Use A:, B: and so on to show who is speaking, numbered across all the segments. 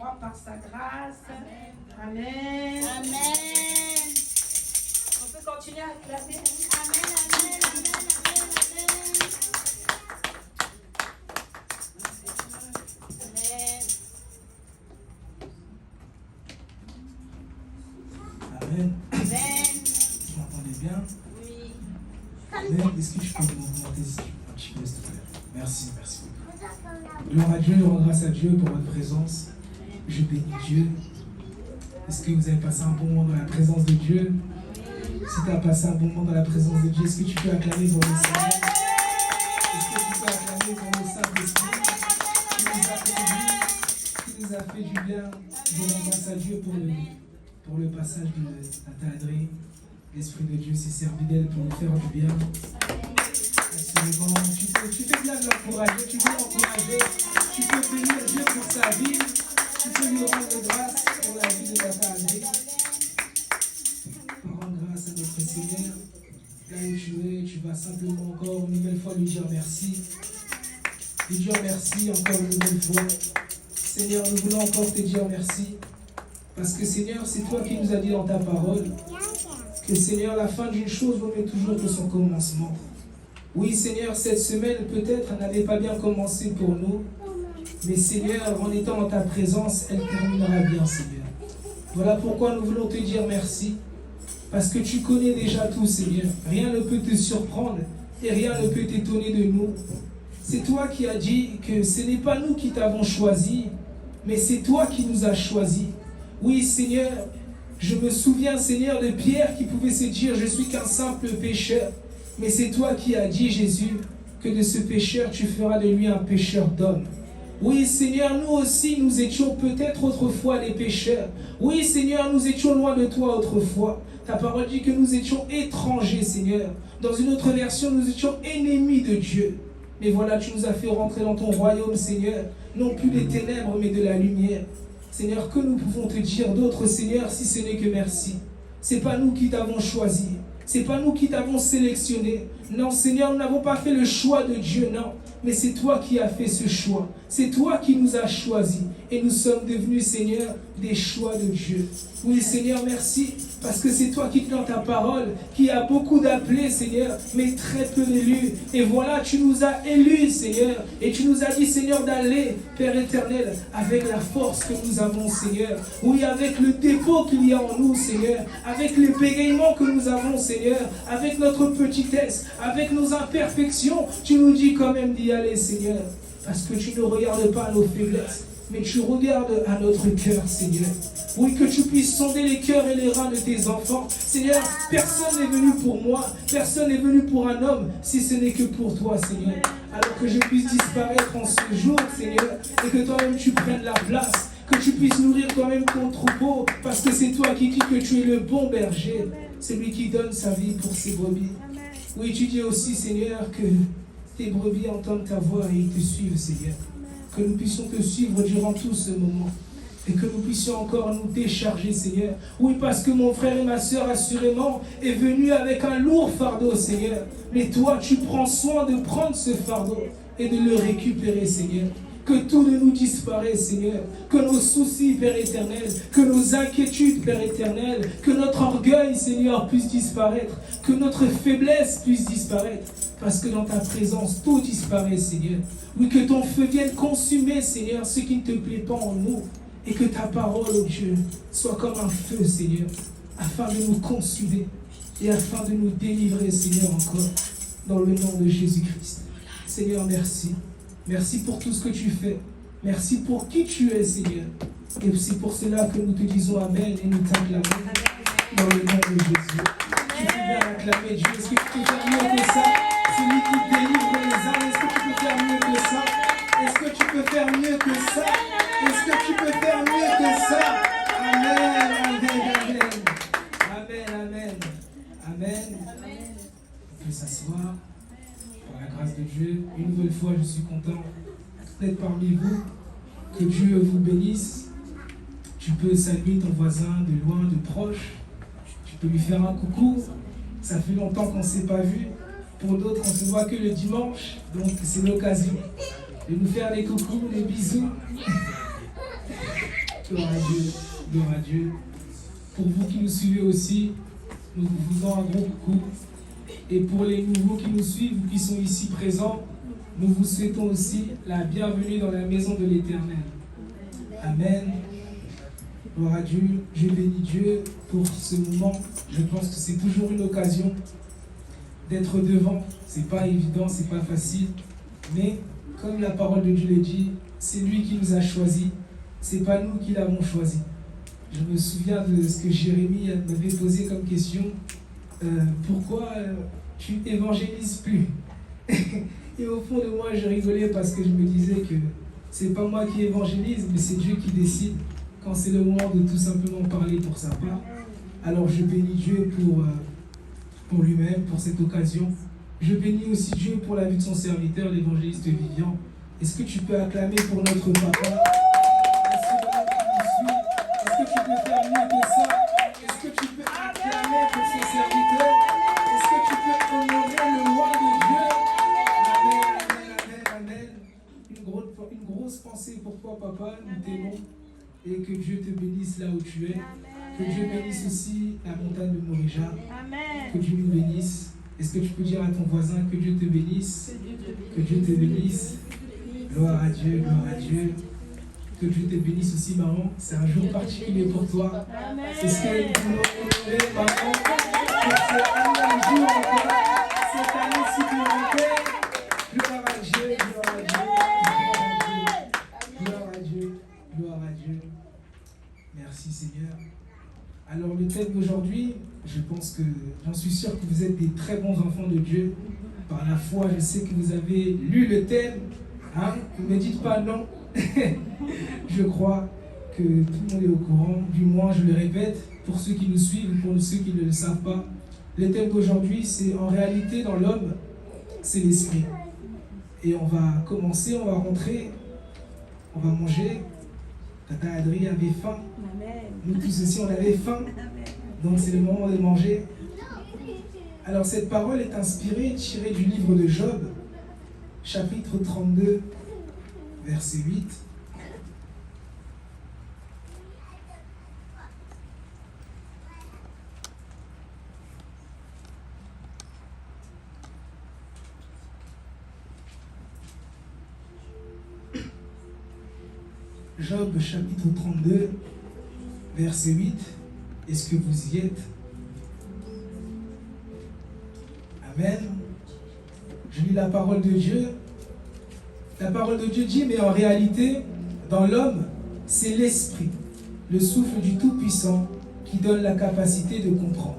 A: crois par sa grâce. Amen.
B: Amen.
A: On peut continuer à acclamer.
B: Amen, amen, amen, amen, amen.
C: Amen.
B: Amen.
C: Vous m'entendez bien?
B: Oui.
C: Amen. Est-ce que je peux vous monter un petit peu, s'il te plaît? Merci, merci. Gloire à Dieu, je rends grâce à Dieu pour votre présence. Je bénis Dieu. Est-ce que vous avez passé un bon moment dans la présence de Dieu? Si tu as passé un bon moment dans la présence de Dieu, est-ce que tu peux acclamer pour le Seigneur? Est-ce que tu peux acclamer pour le Saint-Esprit qui nous a fait du bien? Je rends grâce à Dieu pour le passage de Nathalie. L'Esprit de Dieu s'est servi d'elle pour nous faire du bien. Absolument. Tu fais bien de l'encourager, tu veux l'encourager, tu peux bénir Dieu pour sa vie, tu peux lui rendre grâce pour la vie de Nathalie. Rends grâce à notre Seigneur. Là où tu es, tu vas simplement encore une nouvelle fois lui dire merci. Lui dire merci encore une nouvelle fois. Seigneur, nous voulons encore te dire merci. Parce que Seigneur, c'est toi qui nous as dit dans ta parole que Seigneur, la fin d'une chose vaut toujours que son commencement. Oui Seigneur, cette semaine peut-être n'avait pas bien commencé pour nous. Mais Seigneur, en étant en ta présence, elle terminera bien Seigneur. Voilà pourquoi nous voulons te dire merci. Parce que tu connais déjà tout Seigneur. Rien ne peut te surprendre et rien ne peut t'étonner de nous. C'est toi qui as dit que ce n'est pas nous qui t'avons choisi, mais c'est toi qui nous as choisis. Oui Seigneur, je me souviens Seigneur de Pierre qui pouvait se dire je suis qu'un simple pécheur. Mais c'est toi qui as dit Jésus que de ce pécheur tu feras de lui un pécheur d'homme. Oui Seigneur, nous aussi nous étions peut-être autrefois des pécheurs. Oui Seigneur, nous étions loin de toi autrefois. Ta parole dit que nous étions étrangers Seigneur. Dans une autre version, nous étions ennemis de Dieu. Mais voilà, tu nous as fait rentrer dans ton royaume Seigneur. Non plus des ténèbres mais de la lumière. Seigneur, que nous pouvons te dire d'autre Seigneur si ce n'est que merci. C'est pas nous qui t'avons choisi. C'est pas nous qui t'avons sélectionné. Non, Seigneur, nous n'avons pas fait le choix de Dieu, non. Mais c'est toi qui as fait ce choix. C'est toi qui nous as choisis. Et nous sommes devenus, Seigneur, des choix de Dieu. Oui, Seigneur, merci. Parce que c'est toi qui dis dans ta parole, qui a beaucoup d'appelés, Seigneur, mais très peu d'élus. Et voilà, tu nous as élus, Seigneur. Et tu nous as dit, Seigneur, d'aller, Père éternel, avec la force que nous avons, Seigneur. Oui, avec le dépôt qu'il y a en nous, Seigneur. Avec les bégaiements que nous avons, Seigneur. Avec notre petitesse, avec nos imperfections. Tu nous dis quand même d'y aller, Seigneur. Parce que tu ne regardes pas nos faiblesses, mais tu regardes à notre cœur, Seigneur. Oui, que tu puisses sonder les cœurs et les reins de tes enfants. Seigneur, personne n'est venu pour moi, personne n'est venu pour un homme, si ce n'est que pour toi, Seigneur. Alors que je puisse disparaître en ce jour, Seigneur, et que toi-même tu prennes la place, que tu puisses nourrir toi-même ton troupeau, parce que c'est toi qui dis que tu es le bon berger, celui qui donne sa vie pour ses brebis. Oui, tu dis aussi, Seigneur, que tes brebis entendent ta voix et ils te suivent, Seigneur. Que nous puissions te suivre durant tout ce moment. Et que nous puissions encore nous décharger, Seigneur. Oui, parce que mon frère et ma soeur, assurément, est venu avec un lourd fardeau, Seigneur. Mais toi, tu prends soin de prendre ce fardeau et de le récupérer, Seigneur. Que tout de nous disparaisse, Seigneur. Que nos soucis, Père éternel, que nos inquiétudes, Père éternel, que notre orgueil, Seigneur, puisse disparaître. Que notre faiblesse puisse disparaître. Parce que dans ta présence, tout disparaît, Seigneur. Oui, que ton feu vienne consumer, Seigneur, ce qui ne te plaît pas en nous. Et que ta parole, oh Dieu, soit comme un feu, Seigneur, afin de nous consumer et afin de nous délivrer, Seigneur, encore, dans le nom de Jésus-Christ. Seigneur, merci. Merci pour tout ce que tu fais. Merci pour qui tu es, Seigneur. Et c'est pour cela que nous te disons Amen et nous t'acclamons dans le nom de Jésus. Tu peux bien acclamer Dieu. Est-ce que tu peux faire mieux que ça? Celui qui délivre les âmes, est-ce que tu peux faire mieux que ça? Est-ce que tu peux faire mieux que ça? Est-ce que tu peux faire mieux que ça? Amen, amen, amen. Amen, amen. Amen. On peut s'asseoir. Par la grâce de Dieu, une nouvelle fois, je suis content d'être parmi vous. Que Dieu vous bénisse. Tu peux saluer ton voisin de loin, de proche. Tu peux lui faire un coucou. Ça fait longtemps qu'on ne s'est pas vu. Pour d'autres, on ne se voit que le dimanche. Donc, c'est l'occasion de nous faire des coucous, des bisous. Gloire à Dieu, gloire à Dieu. Pour vous qui nous suivez aussi, nous vous faisons un gros coucou. Et pour les nouveaux qui nous suivent ou qui sont ici présents, nous vous souhaitons aussi la bienvenue dans la maison de l'Éternel. Amen. Gloire à Dieu. Je bénis Dieu pour ce moment. Je pense que c'est toujours une occasion d'être devant. C'est pas évident, c'est pas facile. Mais comme la parole de Dieu le dit, c'est lui qui nous a choisis. C'est pas nous qui l'avons choisi. Je me souviens de ce que Jérémie m'avait posé comme question. Pourquoi tu évangélises plus? Et au fond de moi, je rigolais parce que je me disais que c'est pas moi qui évangélise, mais c'est Dieu qui décide quand c'est le moment de tout simplement parler pour sa part. Alors je bénis Dieu pour lui-même, pour cette occasion. Je bénis aussi Dieu pour la vie de son serviteur, l'évangéliste Vivian. Est-ce que tu peux acclamer pour notre papa? Est-ce que tu peux faire mieux que ça? Est-ce que tu peux acclamer pour son serviteur? Est-ce que tu peux honorer le roi de Dieu? Amen, amen, amen. Une grosse pensée pour toi, papa. Nous t'aimons. Et que Dieu te bénisse là où tu es. Que Dieu bénisse aussi la montagne de Morija. Que Dieu nous bénisse. Est-ce que tu peux dire à ton voisin que Dieu te bénisse? Que Dieu te bénisse. Gloire à Dieu, gloire à Dieu. Que Dieu te bénisse aussi, maman. C'est un jour particulier pour toi. C'est ce que nous voulons honorer, maman. Que c'est un jour encore, cette année supplémentaire. Gloire à Dieu, gloire à Dieu. Gloire à Dieu, gloire à Dieu. Merci Seigneur. Alors le thème d'aujourd'hui, je pense que j'en suis sûr que vous êtes des très bons enfants de Dieu. Par la foi, je sais que vous avez lu le thème. Hein? Ne me dites pas non. Je crois que tout le monde est au courant. Du moins, je le répète, pour ceux qui nous suivent, pour ceux qui ne le savent pas. Le thème d'aujourd'hui, c'est en réalité dans l'homme, c'est l'esprit. Et on va commencer, on va rentrer, on va manger. Tata Adri avait faim. Nous tous aussi, on avait faim. Donc c'est le moment de manger. Alors cette parole est inspirée, tirée du livre de Job, chapitre 32, verset 8. Job, chapitre 32, verset 8. Est-ce que vous y êtes? Amen. Je lis la parole de Dieu. La parole de Dieu dit, mais en réalité, dans l'homme, c'est l'esprit, le souffle du Tout-Puissant, qui donne la capacité de comprendre.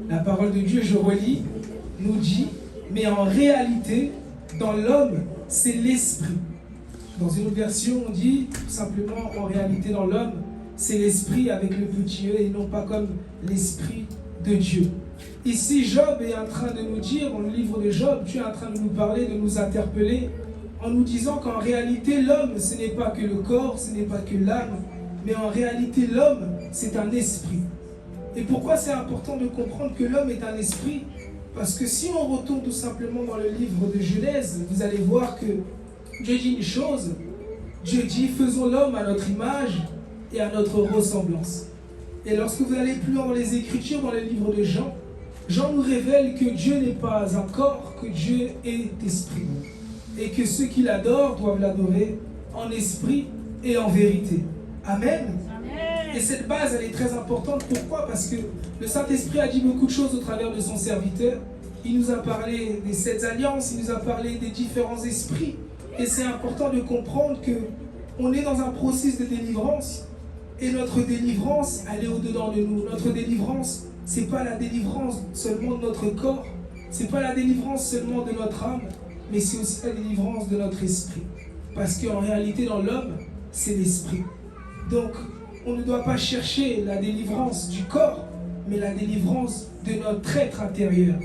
C: La parole de Dieu, je relis, nous dit, mais en réalité, dans l'homme, c'est l'esprit. Dans une autre version, on dit tout simplement, en réalité, dans l'homme, c'est l'esprit avec le petit e et non pas comme l'esprit de Dieu. Ici, Job est en train de nous dire, dans le livre de Job, Dieu est en train de nous parler, de nous interpeller, en nous disant qu'en réalité, l'homme, ce n'est pas que le corps, ce n'est pas que l'âme, mais en réalité, l'homme, c'est un esprit. Et pourquoi c'est important de comprendre que l'homme est un esprit? Parce que si on retourne tout simplement dans le livre de Genèse, vous allez voir que Dieu dit une chose, Dieu dit, faisons l'homme à notre image et à notre ressemblance. Et lorsque vous allez plus loin dans les Écritures, dans le livre de Jean, Jean nous révèle que Dieu n'est pas un corps, que Dieu est esprit. Et que ceux qui l'adorent doivent l'adorer en esprit et en vérité. Amen. Et cette base, elle est très importante. Pourquoi? Parce que le Saint-Esprit a dit beaucoup de choses au travers de son serviteur. Il nous a parlé des 7 alliances, il nous a parlé des différents esprits. Et c'est important de comprendre qu'on est dans un processus de délivrance. Et notre délivrance, elle est au-dedans de nous. Notre délivrance, ce n'est pas la délivrance seulement de notre corps. Ce n'est pas la délivrance seulement de notre âme. Mais c'est aussi la délivrance de notre esprit. Parce qu'en réalité, dans l'homme, c'est l'esprit. Donc, on ne doit pas chercher la délivrance du corps, mais la délivrance de notre être intérieur.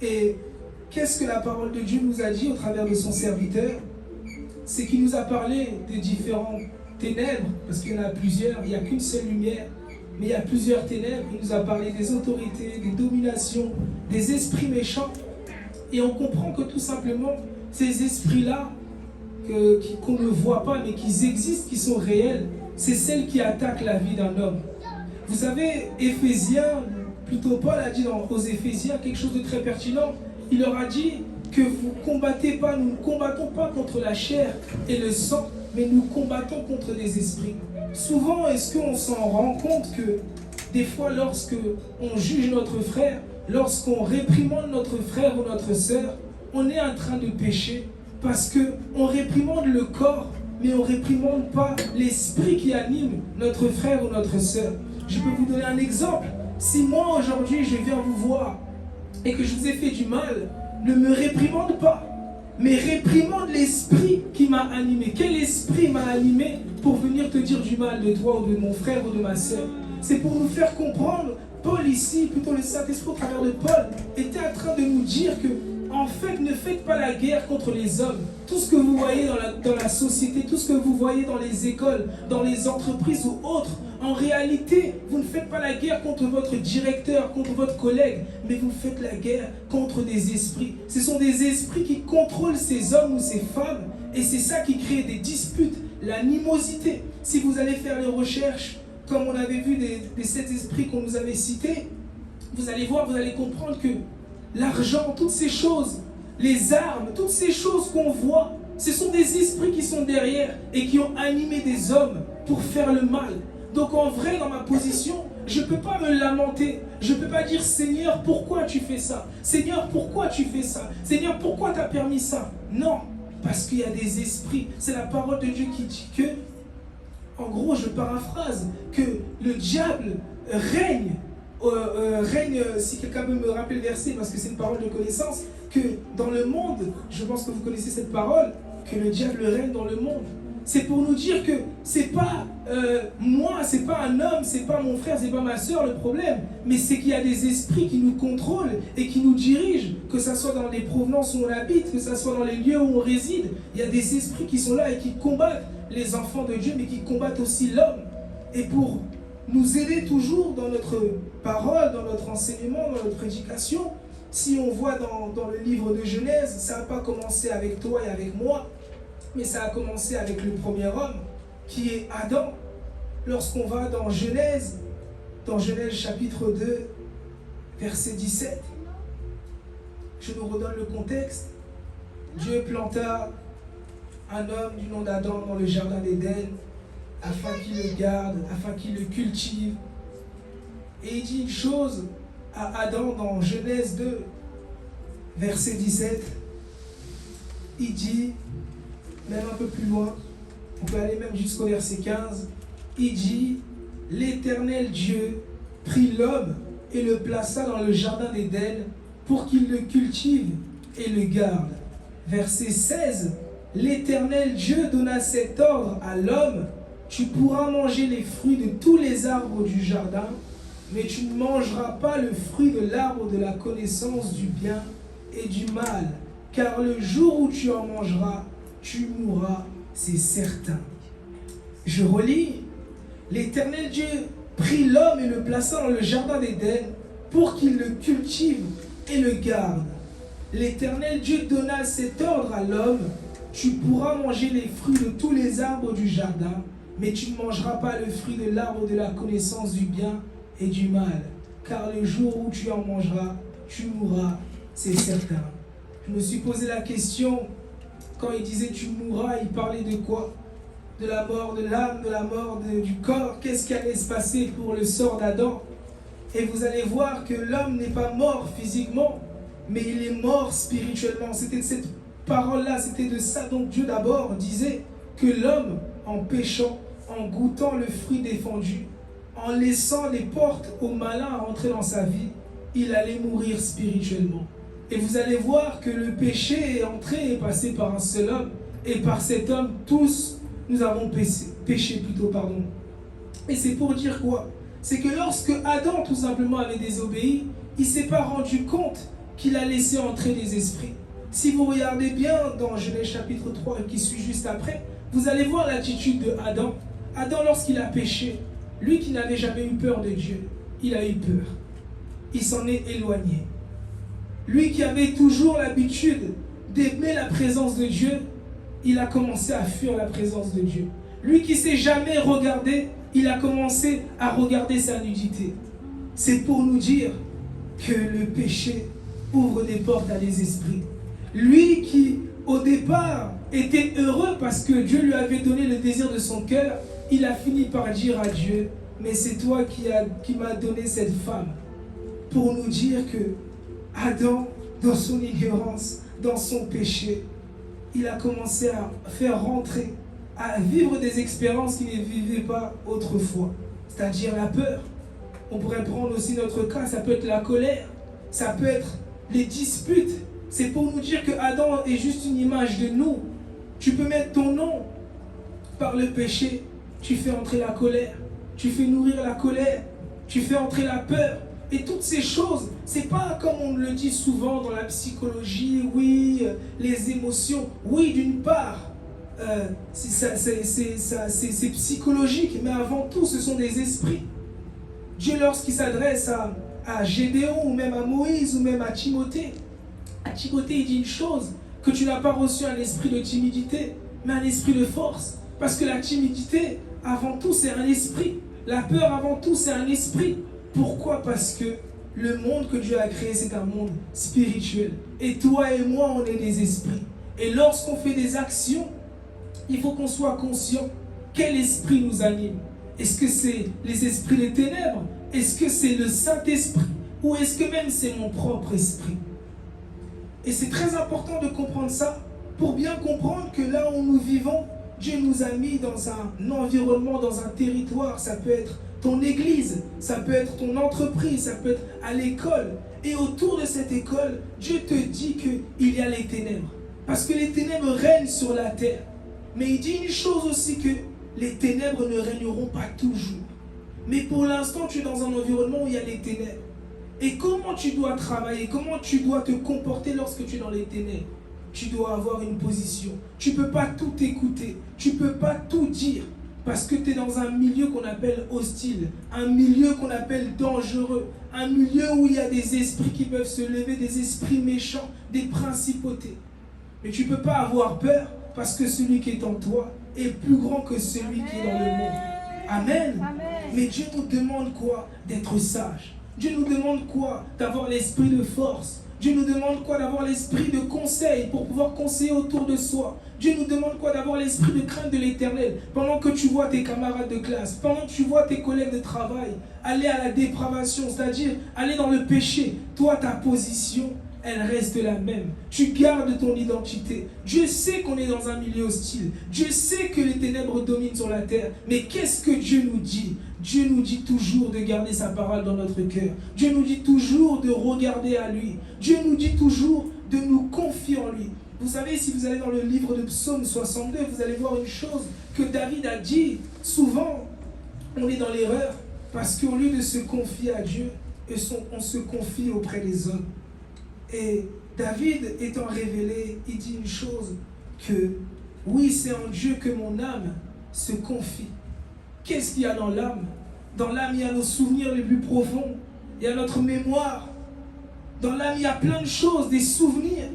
C: Et qu'est-ce que la parole de Dieu nous a dit au travers de son serviteur? C'est qu'il nous a parlé des différentes ténèbres, parce qu'il y en a plusieurs, il n'y a qu'une seule lumière, mais il y a plusieurs ténèbres. Il nous a parlé des autorités, des dominations, des esprits méchants. Et on comprend que tout simplement, ces esprits-là, qu'on ne voit pas, mais qui existent, qui sont réels, c'est celle qui attaque la vie d'un homme. Vous savez, Éphésiens, plutôt Paul a dit aux Éphésiens quelque chose de très pertinent. Il leur a dit que vous combattez pas, nous ne combattons pas contre la chair et le sang, mais nous combattons contre les esprits. Souvent, est-ce qu'on s'en rend compte que des fois, lorsque on juge notre frère, lorsqu'on réprimande notre frère ou notre sœur, on est en train de pécher parce qu'on réprimande le corps, mais on ne réprimande pas l'esprit qui anime notre frère ou notre sœur. Je peux vous donner un exemple. Si moi, aujourd'hui, je viens vous voir et que je vous ai fait du mal, ne me réprimande pas, mais réprimande l'esprit qui m'a animé. Quel esprit m'a animé pour venir te dire du mal de toi ou de mon frère ou de ma sœur? C'est pour nous faire comprendre. Paul ici, plutôt le Saint-Esprit au travers de Paul, était en train de nous dire que, en fait, ne faites pas la guerre contre les hommes. Tout ce que vous voyez dans la société, tout ce que vous voyez dans les écoles, dans les entreprises ou autres, en réalité, vous ne faites pas la guerre contre votre directeur, contre votre collègue, mais vous faites la guerre contre des esprits. Ce sont des esprits qui contrôlent ces hommes ou ces femmes, et c'est ça qui crée des disputes, l'animosité. Si vous allez faire les recherches, comme on avait vu des 7 esprits qu'on nous avait cités, vous allez voir, vous allez comprendre que l'argent, toutes ces choses, les armes, toutes ces choses qu'on voit, ce sont des esprits qui sont derrière et qui ont animé des hommes pour faire le mal. Donc en vrai, dans ma position, je ne peux pas me lamenter. Je ne peux pas dire, Seigneur, pourquoi tu fais ça? Seigneur, pourquoi tu fais ça? Seigneur, pourquoi tu as permis ça? Non, parce qu'il y a des esprits. C'est la parole de Dieu qui dit que, en gros, je paraphrase, que le diable règne, si quelqu'un peut me rappeler le verset, parce que c'est une parole de connaissance, que dans le monde, je pense que vous connaissez cette parole, que le diable règne dans le monde. C'est pour nous dire que c'est pas moi, c'est pas un homme, c'est pas mon frère, c'est pas ma soeur le problème, mais c'est qu'il y a des esprits qui nous contrôlent et qui nous dirigent, que ce soit dans les provenances où on habite, que ce soit dans les lieux où on réside. Il y a des esprits qui sont là et qui combattent les enfants de Dieu, mais qui combattent aussi l'homme. Et pour nous aider toujours dans notre parole, dans notre enseignement, dans notre prédication, si on voit dans le livre de Genèse, ça n'a pas commencé avec toi et avec moi, mais ça a commencé avec le premier homme, qui est Adam. Lorsqu'on va dans Genèse chapitre 2, verset 17, je nous redonne le contexte. Dieu planta un homme du nom d'Adam dans le jardin d'Éden, afin qu'il le garde, afin qu'il le cultive. Et il dit une chose à Adam dans Genèse 2, verset 17. Il dit, même un peu plus loin, on peut aller même jusqu'au verset 15, il dit, l'Éternel Dieu prit l'homme et le plaça dans le jardin d'Éden pour qu'il le cultive et le garde. Verset 16, l'Éternel Dieu donna cet ordre à l'homme, tu pourras manger les fruits de tous les arbres du jardin, mais tu ne mangeras pas le fruit de l'arbre de la connaissance du bien et du mal, car le jour où tu en mangeras, tu mourras, c'est certain. Je relis, l'Éternel Dieu prit l'homme et le plaça dans le jardin d'Éden pour qu'il le cultive et le garde. L'Éternel Dieu donna cet ordre à l'homme, tu pourras manger les fruits de tous les arbres du jardin, mais tu ne mangeras pas le fruit de l'arbre de la connaissance du bien et du mal, car le jour où tu en mangeras, tu mourras, c'est certain. Je me suis posé la question, quand il disait tu mourras, il parlait de quoi? De la mort de l'âme, de la mort du corps. Qu'est-ce qui allait se passer pour le sort d'Adam? Et vous allez voir que l'homme n'est pas mort physiquement, mais il est mort spirituellement. C'était de cette parole-là, c'était de ça dont Dieu d'abord disait que l'homme, en péchant, en goûtant le fruit défendu, en laissant les portes aux malins rentrer dans sa vie, il allait mourir spirituellement. Et vous allez voir que le péché est entré et passé par un seul homme. Et par cet homme, tous, nous avons péché. Et c'est pour dire quoi? C'est que lorsque Adam, tout simplement, avait désobéi, il ne s'est pas rendu compte qu'il a laissé entrer les esprits. Si vous regardez bien dans Genèse chapitre 3 qui suit juste après, vous allez voir l'attitude de Adam. Adam, lorsqu'il a péché, lui qui n'avait jamais eu peur de Dieu, il a eu peur. Il s'en est éloigné. Lui qui avait toujours l'habitude d'aimer la présence de Dieu, il a commencé à fuir la présence de Dieu. Lui qui s'est jamais regardé, il a commencé à regarder sa nudité. C'est pour nous dire que le péché ouvre des portes à des esprits. Lui qui, au départ, était heureux parce que Dieu lui avait donné le désir de son cœur, il a fini par dire à Dieu, mais c'est toi qui m'as donné cette femme. Pour nous dire que Adam, dans son ignorance, dans son péché, il a commencé à faire rentrer, à vivre des expériences qu'il ne vivait pas autrefois. C'est-à-dire la peur. On pourrait prendre aussi notre cas, ça peut être la colère, ça peut être les disputes. C'est pour nous dire que Adam est juste une image de nous. Tu peux mettre ton nom par le péché, tu fais entrer la colère, tu fais nourrir la colère, tu fais entrer la peur. Et toutes ces choses, c'est pas comme on le dit souvent dans la psychologie, oui, les émotions. Oui, d'une part, c'est psychologique, mais avant tout, ce sont des esprits. Dieu, lorsqu'il s'adresse à Gédéon, ou même à Moïse, ou même à Timothée, il dit une chose, que tu n'as pas reçu un esprit de timidité, mais un esprit de force. Parce que la timidité, avant tout, c'est un esprit. La peur, avant tout, c'est un esprit. Pourquoi? Parce que le monde que Dieu a créé, c'est un monde spirituel. Et toi et moi, on est des esprits. Et lorsqu'on fait des actions, il faut qu'on soit conscient quel esprit nous anime. Est-ce que c'est les esprits des ténèbres? Est-ce que c'est le Saint-Esprit? Ou est-ce que même c'est mon propre esprit? Et c'est très important de comprendre ça pour bien comprendre que là où nous vivons, Dieu nous a mis dans un environnement, dans un territoire. Ça peut être ton église, ça peut être ton entreprise, ça peut être à l'école. Et autour de cette école, Dieu te dit qu'il y a les ténèbres. Parce que les ténèbres règnent sur la terre. Mais il dit une chose aussi, que les ténèbres ne régneront pas toujours. Mais pour l'instant, tu es dans un environnement où il y a les ténèbres. Et comment tu dois travailler, comment tu dois te comporter lorsque tu es dans les ténèbres? Tu dois avoir une position. Tu ne peux pas tout écouter. Tu ne peux pas tout dire. Parce que tu es dans un milieu qu'on appelle hostile. Un milieu qu'on appelle dangereux. Un milieu où il y a des esprits qui peuvent se lever, des esprits méchants, des principautés. Mais tu ne peux pas avoir peur parce que celui qui est en toi est plus grand que celui qui est dans le monde. Amen.
B: Amen.
C: Mais Dieu nous demande quoi? D'être sage. Dieu nous demande quoi? D'avoir l'esprit de force. Dieu nous demande quoi? D'avoir l'esprit de conseil pour pouvoir conseiller autour de soi. Dieu nous demande quoi? D'avoir l'esprit de crainte de l'Éternel. Pendant que tu vois tes camarades de classe, pendant que tu vois tes collègues de travail aller à la dépravation, c'est-à-dire aller dans le péché, toi, ta position, elle reste la même. Tu gardes ton identité. Dieu sait qu'on est dans un milieu hostile. Dieu sait que les ténèbres dominent sur la terre. Mais qu'est-ce que Dieu nous dit? Dieu nous dit toujours de garder sa parole dans notre cœur. Dieu nous dit toujours de regarder à lui. Dieu nous dit toujours de nous confier en lui. Vous savez, si vous allez dans le livre de Psaume 62, vous allez voir une chose que David a dit. Souvent, on est dans l'erreur parce qu'au lieu de se confier à Dieu, on se confie auprès des hommes. Et David étant révélé, il dit une chose, que oui, c'est en Dieu que mon âme se confie. Qu'est-ce qu'il y a dans l'âme? Dans l'âme, il y a nos souvenirs les plus profonds. Il y a notre mémoire. Dans l'âme, il y a plein de choses, des souvenirs.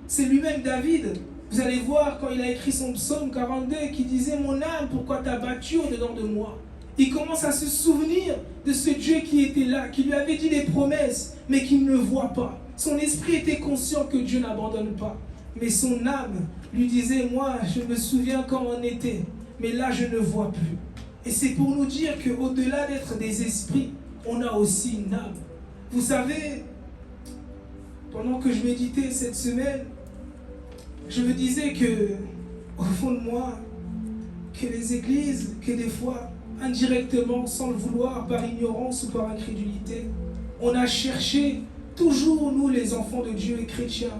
C: C'est lui-même David. Vous allez voir quand il a écrit son psaume 42 qui disait « Mon âme, pourquoi t'as battu au-dedans de moi ?» Il commence à se souvenir de ce Dieu qui était là, qui lui avait dit des promesses, mais qui ne le voit pas. Son esprit était conscient que Dieu n'abandonne pas. Mais son âme lui disait « Moi, je me souviens quand on était, mais là, je ne vois plus. » Et c'est pour nous dire qu'au-delà d'être des esprits, on a aussi une âme. Vous savez, pendant que je méditais cette semaine, je me disais que, au fond de moi, que les églises, que des fois, indirectement, sans le vouloir, par ignorance ou par incrédulité, on a cherché, toujours nous les enfants de Dieu et chrétiens,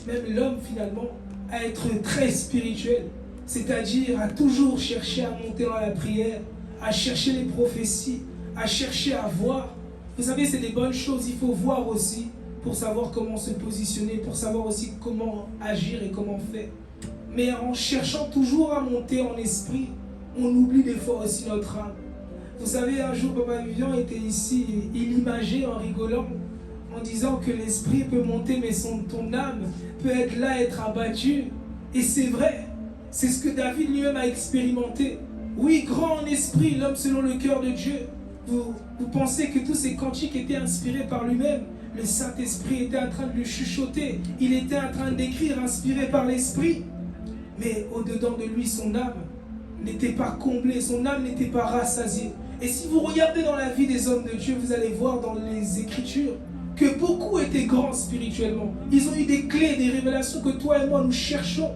C: même l'homme finalement, à être très spirituel. C'est-à-dire à toujours chercher à monter dans la prière, à chercher les prophéties, à chercher à voir. Vous savez, c'est des bonnes choses, il faut voir aussi pour savoir comment se positionner, pour savoir aussi comment agir et comment faire. Mais en cherchant toujours à monter en esprit, on oublie des fois aussi notre âme. Vous savez, un jour, Papa Vivian était ici, il imageait en rigolant, en disant que l'esprit peut monter, mais ton âme peut être là, être abattue. Et c'est vrai. C'est ce que David lui-même a expérimenté. Oui, grand en esprit, l'homme selon le cœur de Dieu. Vous pensez que tous ces cantiques étaient inspirés par lui-même? Le Saint-Esprit était en train de lui chuchoter. Il était en train d'écrire, inspiré par l'Esprit. Mais au-dedans de lui, son âme n'était pas comblée, son âme n'était pas rassasiée. Et si vous regardez dans la vie des hommes de Dieu, vous allez voir dans les Écritures que beaucoup étaient grands spirituellement. Ils ont eu des clés, des révélations que toi et moi nous cherchons.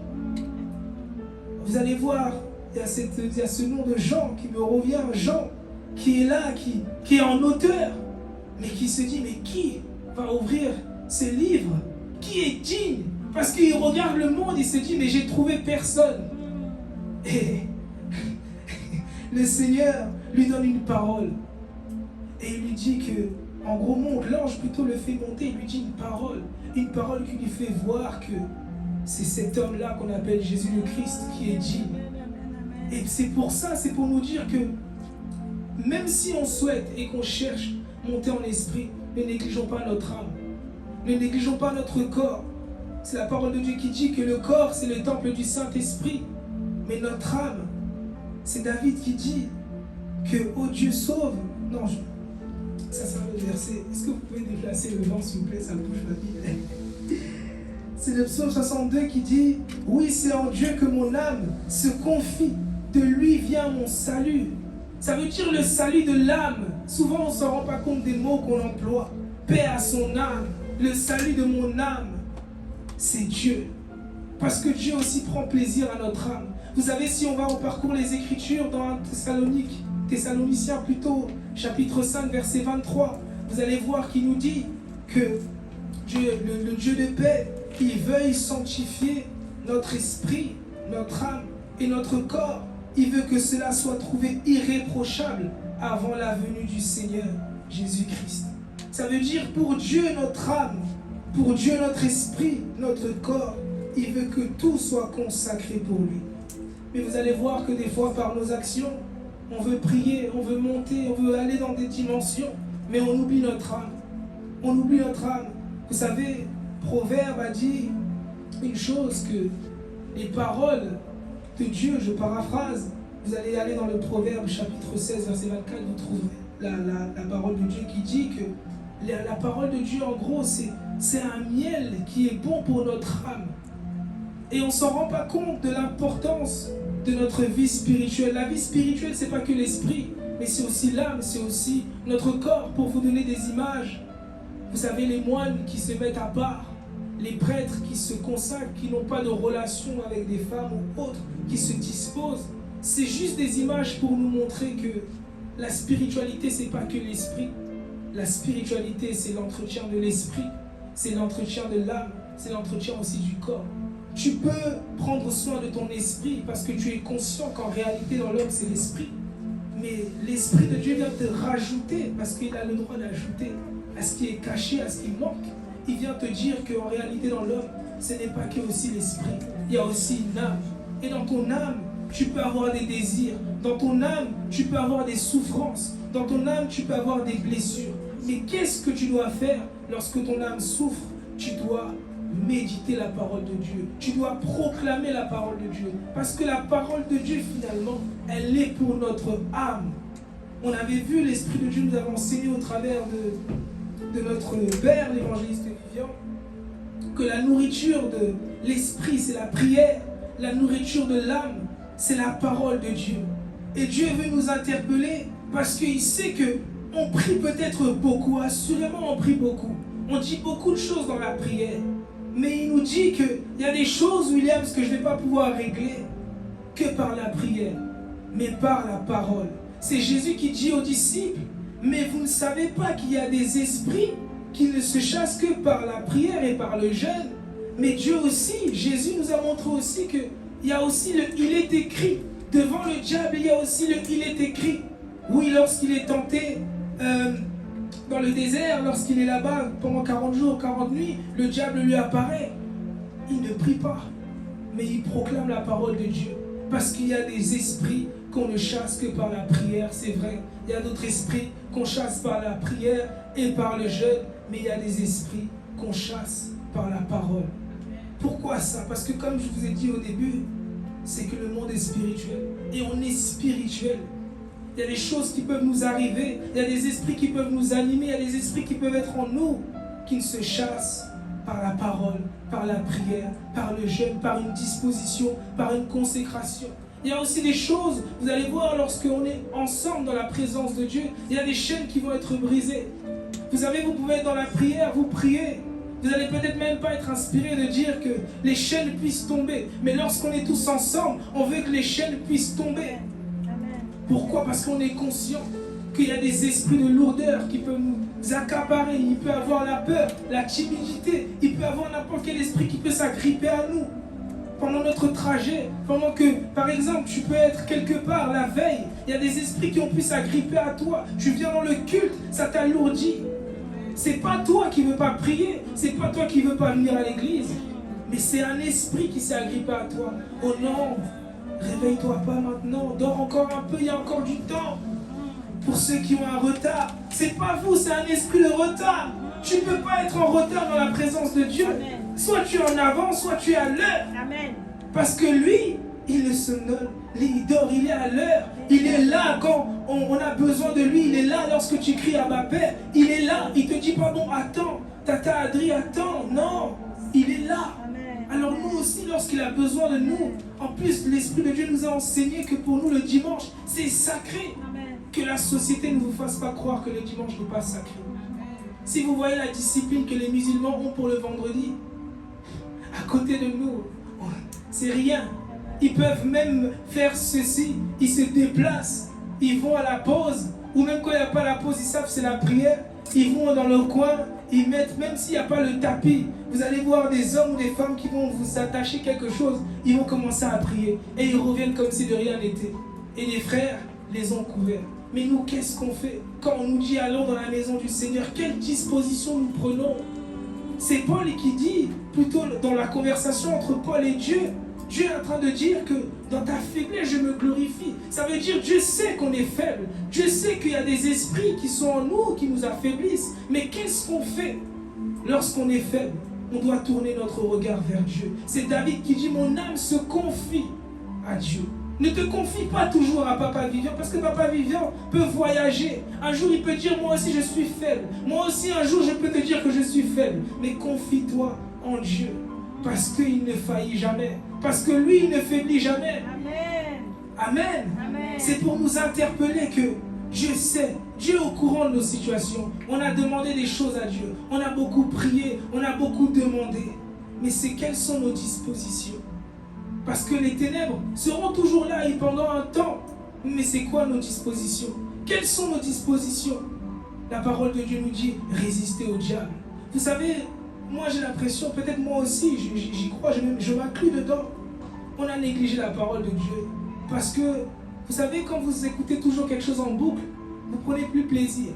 C: Vous allez voir, il y a ce nom de Jean qui me revient, Jean, qui est là, qui est en auteur, mais qui se dit, mais qui va ouvrir ce livre? Qui est digne? Parce qu'il regarde le monde, il se dit, mais j'ai trouvé personne. Et le Seigneur lui donne une parole. Et il lui dit que, en gros, l'ange plutôt le fait monter, il lui dit une parole qui lui fait voir que c'est cet homme-là qu'on appelle Jésus le Christ qui est digne. Et c'est pour ça, c'est pour nous dire que même si on souhaite et qu'on cherche monter en esprit, ne négligeons pas notre âme. Ne négligeons pas notre corps. C'est la parole de Dieu qui dit que le corps, c'est le temple du Saint-Esprit. Mais notre âme, c'est David qui dit que « Oh Dieu sauve ». Non, ça c'est un autre verset. Est-ce que vous pouvez déplacer le vent s'il vous plaît? Ça me touche ma vie. C'est le psaume 62 qui dit « Oui, c'est en Dieu que mon âme se confie. De lui vient mon salut. » Ça veut dire le salut de l'âme. Souvent, on ne s'en rend pas compte des mots qu'on emploie. Paix à son âme. Le salut de mon âme, c'est Dieu. Parce que Dieu aussi prend plaisir à notre âme. Vous savez, si on va au parcours les Écritures dans Thessaloniciens plutôt, chapitre 5, verset 23, vous allez voir qu'il nous dit que Dieu, le Dieu de paix, il veuille sanctifier notre esprit, notre âme et notre corps. Il veut que cela soit trouvé irréprochable avant la venue du Seigneur Jésus-Christ. Ça veut dire pour Dieu notre âme, pour Dieu notre esprit, notre corps, il veut que tout soit consacré pour lui. Mais vous allez voir que des fois par nos actions, on veut prier, on veut monter, on veut aller dans des dimensions, mais on oublie notre âme. On oublie notre âme. Vous savez, Proverbe a dit une chose, que les paroles de Dieu, je paraphrase, vous allez aller dans le Proverbe chapitre 16, verset 24, vous trouverez la parole de Dieu qui dit que la parole de Dieu, en gros, c'est un miel qui est bon pour notre âme. Et on ne s'en rend pas compte de l'importance de notre vie spirituelle. La vie spirituelle, ce n'est pas que l'esprit, mais c'est aussi l'âme, c'est aussi notre corps. Pour vous donner des images, vous savez, les moines qui se mettent à part, les prêtres qui se consacrent, qui n'ont pas de relation avec des femmes ou autres, qui se disposent, c'est juste des images pour nous montrer que la spiritualité, ce n'est pas que l'esprit. La spiritualité, c'est l'entretien de l'esprit, c'est l'entretien de l'âme, c'est l'entretien aussi du corps. Tu peux prendre soin de ton esprit parce que tu es conscient qu'en réalité dans l'homme c'est l'esprit. Mais l'esprit de Dieu vient te rajouter parce qu'il a le droit d'ajouter à ce qui est caché, à ce qui manque. Il vient te dire qu'en réalité dans l'homme, ce n'est pas que aussi l'esprit. Il y a aussi une âme. Et dans ton âme, tu peux avoir des désirs. Dans ton âme, tu peux avoir des souffrances. Dans ton âme, tu peux avoir des blessures. Mais qu'est-ce que tu dois faire lorsque ton âme souffre? Tu dois méditer la parole de Dieu. Tu dois proclamer la parole de Dieu. Parce que la parole de Dieu, finalement, elle est pour notre âme. On avait vu, l'Esprit de Dieu nous avait enseigné au travers de notre Père, l'évangéliste Vivian, que la nourriture de l'Esprit, c'est la prière. La nourriture de l'âme, c'est la parole de Dieu. Et Dieu veut nous interpeller parce qu'il sait qu'on prie peut-être beaucoup. Assurément, on prie beaucoup. On dit beaucoup de choses dans la prière. Mais il nous dit qu'il y a des choses, William, que je ne vais pas pouvoir régler que par la prière, mais par la parole. C'est Jésus qui dit aux disciples, mais vous ne savez pas qu'il y a des esprits qui ne se chassent que par la prière et par le jeûne. Mais Dieu aussi, Jésus nous a montré aussi qu'il y a aussi le « il est écrit ». Devant le diable, il y a aussi le « il est écrit ». Oui, lorsqu'il est tenté dans le désert, lorsqu'il est là-bas pendant 40 jours, 40 nuits, le diable lui apparaît. Il ne prie pas, mais il proclame la parole de Dieu. Parce qu'il y a des esprits qu'on ne chasse que par la prière, c'est vrai. Il y a d'autres esprits qu'on chasse par la prière et par le jeûne, mais il y a des esprits qu'on chasse par la parole. Pourquoi ça? Parce que comme je vous ai dit au début, c'est que le monde est spirituel. Et on est spirituel. Il y a des choses qui peuvent nous arriver. Il y a des esprits qui peuvent nous animer. Il y a des esprits qui peuvent être en nous, qui ne se chassent par la parole, par la prière, par le jeûne, par une disposition, par une consécration. Il y a aussi des choses, vous allez voir, lorsqu'on est ensemble dans la présence de Dieu, il y a des chaînes qui vont être brisées. Vous savez, vous pouvez être dans la prière, vous priez. Vous n'allez peut-être même pas être inspiré de dire que les chaînes puissent tomber. Mais lorsqu'on est tous ensemble, on veut que les chaînes puissent tomber.
B: Amen.
C: Pourquoi? Parce qu'on est conscient qu'il y a des esprits de lourdeur qui peuvent nous accaparer. Il peut avoir la peur, la timidité. Il peut avoir n'importe quel esprit qui peut s'agripper à nous pendant notre trajet. Pendant que, par exemple, tu peux être quelque part la veille. Il y a des esprits qui ont pu s'agripper à toi. Tu viens dans le culte, ça t'alourdit. C'est pas toi qui ne veux pas prier. C'est pas toi qui ne veux pas venir à l'église. Mais c'est un esprit qui s'est agrippé à toi. Oh non, réveille-toi pas maintenant. Dors encore un peu, il y a encore du temps. Pour ceux qui ont un retard, c'est pas vous, c'est un esprit de retard. Tu ne peux pas être en retard dans la présence de Dieu.
B: Amen.
C: Soit tu es en avant, soit tu es à l'heure.
B: Amen.
C: Parce que lui, il ne se donne, il dort, il est à l'heure. Il est là quand on a besoin de lui. Il est là lorsque tu cries à ma Père. Il est là, il te dit pas bon, attends, Tata Adri, attends. Non, il est là.
B: Amen.
C: Alors nous aussi, lorsqu'il a besoin de nous, en plus, l'Esprit de Dieu nous a enseigné que pour nous, le dimanche, c'est sacré.
B: Amen.
C: Que la société ne vous fasse pas croire que le dimanche n'est pas sacré. Si vous voyez la discipline que les musulmans ont pour le vendredi, à côté de nous, c'est rien. Ils peuvent même faire ceci, ils se déplacent, ils vont à la pause, ou même quand il n'y a pas la pause, ils savent que c'est la prière, ils vont dans leur coin, ils mettent, même s'il n'y a pas le tapis, vous allez voir des hommes ou des femmes qui vont vous attacher quelque chose, ils vont commencer à prier, et ils reviennent comme si de rien n'était. Et les frères les ont couverts. Mais nous, qu'est-ce qu'on fait? Quand on nous dit allons dans la maison du Seigneur, quelle disposition nous prenons? C'est Paul qui dit, plutôt dans la conversation entre Paul et Dieu, Dieu est en train de dire que dans ta faiblesse, je me glorifie. Ça veut dire Dieu sait qu'on est faible. Dieu sait qu'il y a des esprits qui sont en nous, qui nous affaiblissent. Mais qu'est-ce qu'on fait lorsqu'on est faible? On doit tourner notre regard vers Dieu. C'est David qui dit, mon âme se confie à Dieu. Ne te confie pas toujours à Papa Vivian, parce que Papa Vivian peut voyager. Un jour, il peut dire, moi aussi, je suis faible. Moi aussi, un jour, je peux te dire que je suis faible. Mais confie-toi en Dieu, parce qu'il ne faillit jamais. Parce que lui, il ne faiblit jamais.
B: Amen.
C: Amen.
B: Amen.
C: C'est pour nous interpeller que Dieu sait. Dieu est au courant de nos situations. On a demandé des choses à Dieu. On a beaucoup prié. On a beaucoup demandé. Mais c'est quelles sont nos dispositions? Parce que les ténèbres seront toujours là et pendant un temps. Mais c'est quoi nos dispositions? Quelles sont nos dispositions? La parole de Dieu nous dit, résistez au diable. Vous savez, moi j'ai l'impression, peut-être moi aussi, j'y crois, je m'inclus dedans. On a négligé la parole de Dieu. Parce que, vous savez, quand vous écoutez toujours quelque chose en boucle, vous prenez plus plaisir.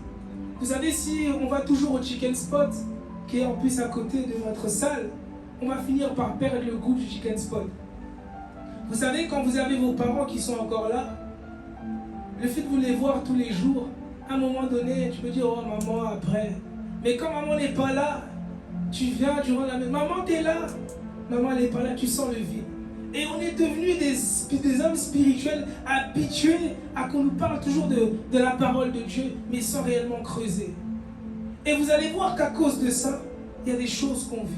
C: Vous savez, si on va toujours au Chicken Spot, qui est en plus à côté de notre salle, on va finir par perdre le goût du Chicken Spot. Vous savez, quand vous avez vos parents qui sont encore là, le fait de vous les voir tous les jours, à un moment donné, tu peux dire, oh maman, après. Mais quand maman n'est pas là, tu viens durant la nuit, maman, t'es là. Maman, elle n'est pas là, tu sens le vide. Et on est devenus des hommes spirituels habitués à qu'on nous parle toujours de la parole de Dieu, mais sans réellement creuser. Et vous allez voir qu'à cause de ça, il y a des choses qu'on vit.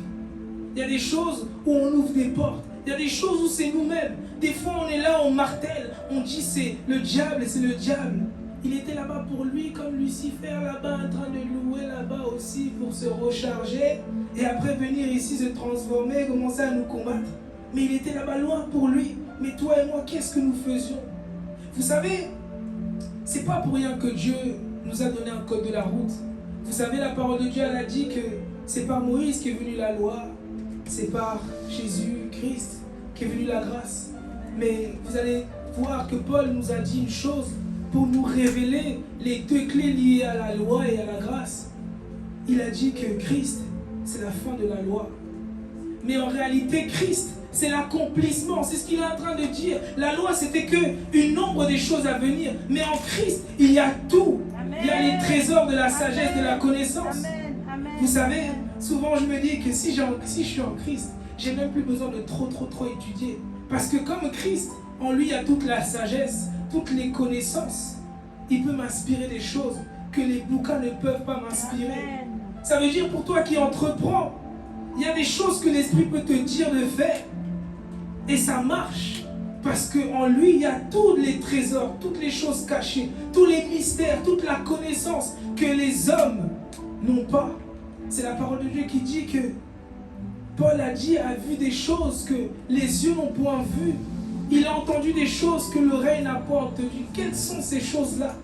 C: Il y a des choses où on ouvre des portes. Il y a des choses où c'est nous-mêmes. Des fois, on est là, on martèle, on dit c'est le diable, c'est le diable. Il était là-bas pour lui, comme Lucifer, là-bas, en train de louer là-bas aussi pour se recharger. Et après, venir ici se transformer, commencer à nous combattre. Mais il était là-bas loin pour lui. Mais toi et moi, qu'est-ce que nous faisions? Vous savez, c'est pas pour rien que Dieu nous a donné un code de la route. Vous savez, la parole de Dieu, elle a dit que c'est par Moïse qu'est venue la loi. C'est par Jésus-Christ qu'est venue la grâce. Mais vous allez voir que Paul nous a dit une chose pour nous révéler les deux clés liées à la loi et à la grâce. Il a dit que Christ, c'est la fin de la loi. Mais en réalité, Christ, c'est l'accomplissement. C'est ce qu'il est en train de dire. La loi, c'était qu'une nombre des choses à venir. Mais en Christ, il y a tout. Amen. Il y a les trésors de la sagesse, de la connaissance.
B: Amen. Amen.
C: Vous savez, souvent je me dis que si je suis en Christ, j'ai même plus besoin de trop étudier. Parce que comme Christ, en lui, il y a toute la sagesse, toutes les connaissances. Il peut m'inspirer des choses que les bouquins ne peuvent pas m'inspirer. Ça veut dire pour toi qui entreprends, il y a des choses que l'Esprit peut te dire de faire. Et ça marche. Parce qu'en lui, il y a tous les trésors, toutes les choses cachées, tous les mystères, toute la connaissance que les hommes n'ont pas. C'est la parole de Dieu qui dit que Paul a vu des choses que les yeux n'ont point vues. Il a entendu des choses que l'oreille n'a pas entendues. Quelles sont ces choses-là?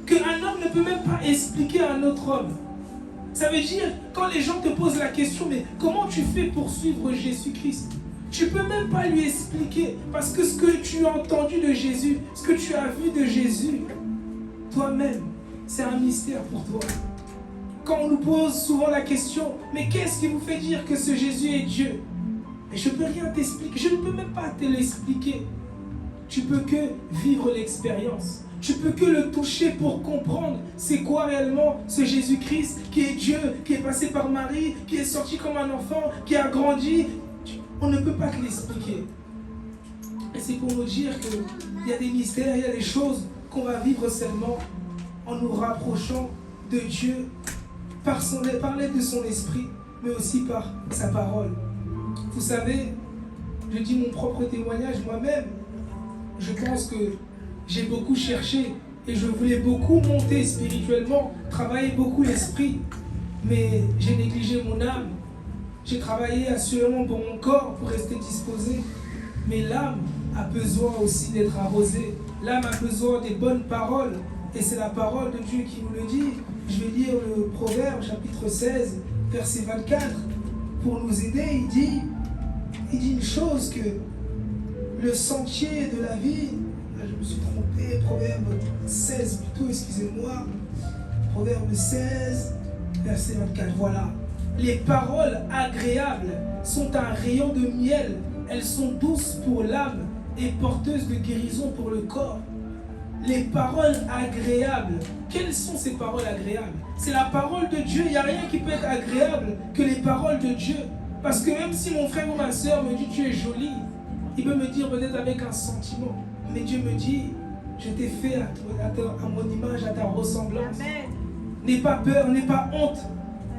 C: Qu'un homme ne peut même pas expliquer à un autre homme. Ça veut dire, quand les gens te posent la question, mais comment tu fais pour suivre Jésus-Christ? Tu ne peux même pas lui expliquer, parce que ce que tu as entendu de Jésus, ce que tu as vu de Jésus, toi-même, c'est un mystère pour toi. Quand on nous pose souvent la question, mais qu'est-ce qui vous fait dire que ce Jésus est Dieu? Et je ne peux rien t'expliquer, je ne peux même pas te l'expliquer. Tu peux que vivre l'expérience. Tu peux que le toucher pour comprendre c'est quoi réellement ce Jésus-Christ qui est Dieu, qui est passé par Marie, qui est sorti comme un enfant, qui a grandi. On ne peut pas te l'expliquer. Et c'est pour nous dire qu'il y a des mystères, il y a des choses qu'on va vivre seulement en nous rapprochant de Dieu par l'aide de son esprit, mais aussi par sa parole. Vous savez, je dis mon propre témoignage moi-même. Je pense que j'ai beaucoup cherché et je voulais beaucoup monter spirituellement, travailler beaucoup l'esprit, mais j'ai négligé mon âme. J'ai travaillé assurément pour mon corps, pour rester disposé, mais l'âme a besoin aussi d'être arrosée. L'âme a besoin des bonnes paroles, et c'est la parole de Dieu qui nous le dit. Je vais lire le Proverbe, chapitre 16, verset 24, pour nous aider. Il dit une chose, que le sentier de la vie, là je me suis trompé, Proverbe 16 plutôt, excusez-moi, Proverbe 16, verset 24, voilà. Les paroles agréables sont un rayon de miel, elles sont douces pour l'âme et porteuses de guérison pour le corps. Les paroles agréables, quelles sont ces paroles agréables? C'est la parole de Dieu, il n'y a rien qui peut être agréable que les paroles de Dieu. Parce que même si mon frère ou ma soeur me dit tu es jolie, il peut me dire peut-être avec un sentiment, mais Dieu me dit je t'ai fait à mon image, à ta ressemblance. N'aie pas peur, n'aie pas honte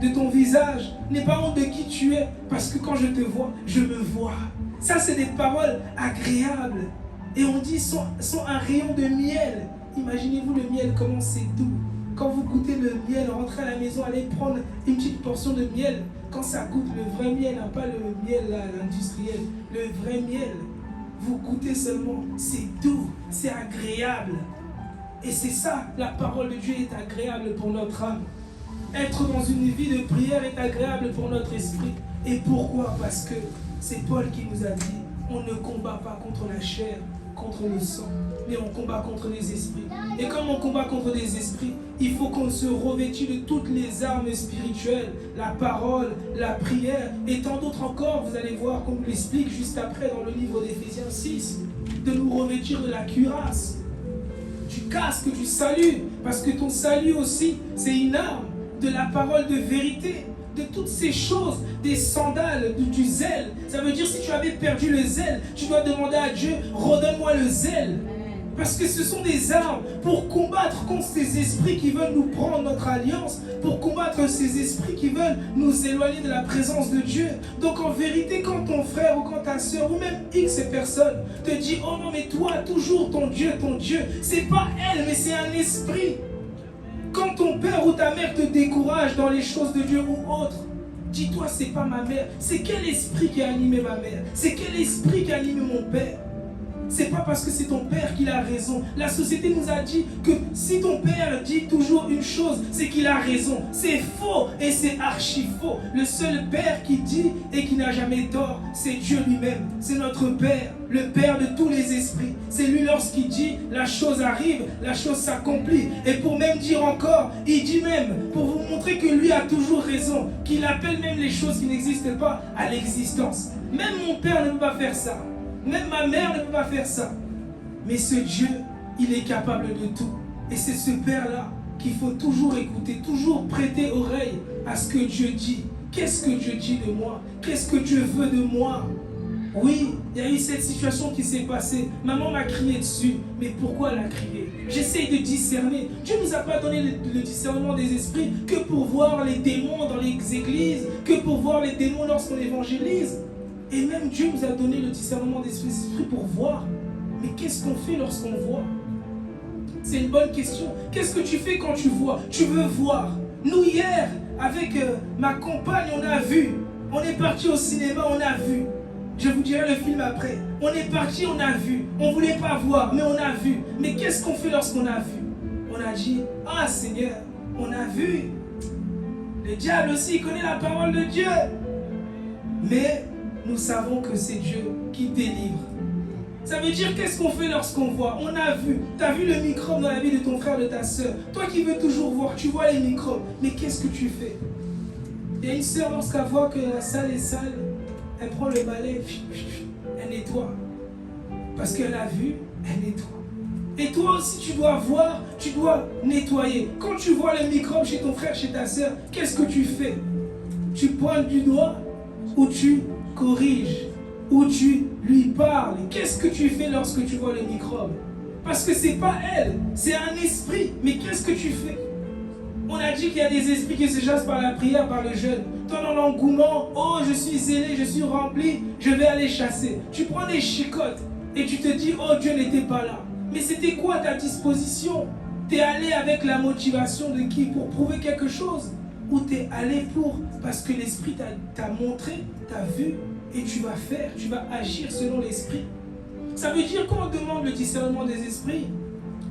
C: de ton visage, n'aie pas honte de qui tu es, parce que quand je te vois, je me vois. Ça, c'est des paroles agréables. Et on dit sont un rayon de miel. Imaginez-vous le miel, comment c'est doux. Quand vous goûtez le miel, rentrez à la maison, allez prendre une petite portion de miel. Quand ça goûte le vrai miel, hein, pas le miel là, l'industriel, le vrai miel, vous goûtez seulement, c'est doux, c'est agréable. Et c'est ça, la parole de Dieu est agréable pour notre âme. Être dans une vie de prière est agréable pour notre esprit. Et pourquoi? Parce que c'est Paul qui nous a dit, on ne combat pas contre la chair, contre le sang, mais on combat contre les esprits. Et comme on combat contre les esprits, il faut qu'on se revêtisse de toutes les armes spirituelles, la parole, la prière, et tant d'autres encore. Vous allez voir, comme on l'explique juste après dans le livre d'Éphésiens 6, de nous revêtir de la cuirasse, du casque du salut, parce que ton salut aussi, c'est une arme, de la parole de vérité, de toutes ces choses, des sandales, du zèle. Ça veut dire si tu avais perdu le zèle, tu dois demander à Dieu, redonne-moi le zèle. Parce que ce sont des armes pour combattre contre ces esprits qui veulent nous prendre notre alliance, pour combattre ces esprits qui veulent nous éloigner de la présence de Dieu. Donc en vérité, quand ton frère ou quand ta soeur ou même X personne te dit, oh non mais toi, toujours ton Dieu, c'est pas elle, mais c'est un esprit. Quand ton père ou ta mère te décourage dans les choses de Dieu ou autres, dis-toi, c'est pas ma mère. C'est quel esprit qui a animé ma mère? C'est quel esprit qui a animé mon père? C'est pas parce que c'est ton père qu'il a raison. La société nous a dit que si ton père dit toujours une chose, c'est qu'il a raison. C'est faux et c'est archi faux. Le seul père qui dit et qui n'a jamais tort, c'est Dieu lui-même. C'est notre père, le père de tous les esprits. C'est lui lorsqu'il dit, la chose arrive, la chose s'accomplit. Et pour même dire encore, il dit même, pour vous montrer que lui a toujours raison, qu'il appelle même les choses qui n'existent pas à l'existence. Même mon père ne peut pas faire ça. Même ma mère ne peut pas faire ça. Mais ce Dieu, il est capable de tout. Et c'est ce Père-là qu'il faut toujours écouter, toujours prêter oreille à ce que Dieu dit. Qu'est-ce que Dieu dit de moi? Qu'est-ce que Dieu veut de moi? Oui, il y a eu cette situation qui s'est passée. Maman m'a crié dessus. Mais pourquoi elle a crié? J'essaye de discerner. Dieu ne nous a pas donné le discernement des esprits que pour voir les démons dans les églises, que pour voir les démons lorsqu'on évangélise. Et même Dieu nous a donné le discernement des esprits pour voir. Mais qu'est-ce qu'on fait lorsqu'on voit? C'est une bonne question. Qu'est-ce que tu fais quand tu vois? Tu veux voir. Nous, hier, avec ma compagne, on a vu. On est parti au cinéma, on a vu. Je vous dirai le film après. On est parti, on a vu. On ne voulait pas voir, mais on a vu. Mais qu'est-ce qu'on fait lorsqu'on a vu? On a dit, ah Seigneur, on a vu. Le diable aussi connaît la parole de Dieu. Mais nous savons que c'est Dieu qui délivre. Ça veut dire qu'est-ce qu'on fait lorsqu'on voit? On a vu. Tu as vu le microbe dans la vie de ton frère, de ta soeur. Toi qui veux toujours voir, tu vois les microbes. Mais qu'est-ce que tu fais? Il y a une soeur, lorsqu'elle voit que la salle est sale, elle prend le balai, elle nettoie. Parce qu'elle a vu, elle nettoie. Et toi aussi, tu dois voir, tu dois nettoyer. Quand tu vois le microbe chez ton frère, chez ta soeur, qu'est-ce que tu fais? Tu pointes du doigt ou tu corriges? Ou tu lui parles? Qu'est-ce que tu fais lorsque tu vois le microbe? Parce que c'est pas elle, c'est un esprit. Mais qu'est-ce que tu fais? On a dit qu'il y a des esprits qui se chassent par la prière, par le jeûne. Toi, dans l'engouement, oh, je suis zélé, je suis rempli, je vais aller chasser. Tu prends des chicottes et tu te dis, oh, Dieu n'était pas là. Mais c'était quoi ta disposition? Tu es allé avec la motivation de qui? Pour prouver quelque chose? Ou tu es allé parce que l'esprit t'a montré, t'a vu, et tu vas faire, tu vas agir selon l'esprit? Ça veut dire qu'on demande le discernement des esprits.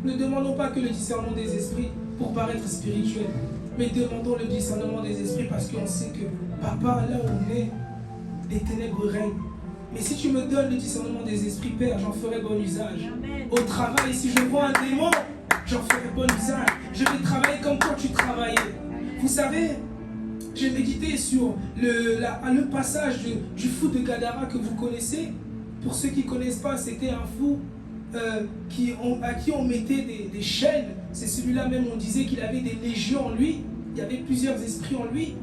C: Ne demandons pas que le discernement des esprits pour paraître spirituel, mais demandons le discernement des esprits parce qu'on sait que papa, là où on est, les ténèbres règnent. Mais si tu me donnes le discernement des esprits, Père, j'en ferai bon usage. Amen. Au travail, si je vois un démon, j'en ferai bon usage. Je vais travailler comme toi tu travaillais. Vous savez, j'ai médité sur le passage du fou de Gadara que vous connaissez. Pour ceux qui ne connaissent pas, c'était un fou à qui on mettait des chaînes. C'est celui-là même, on disait qu'il avait des légions en lui. Il y avait plusieurs esprits en lui.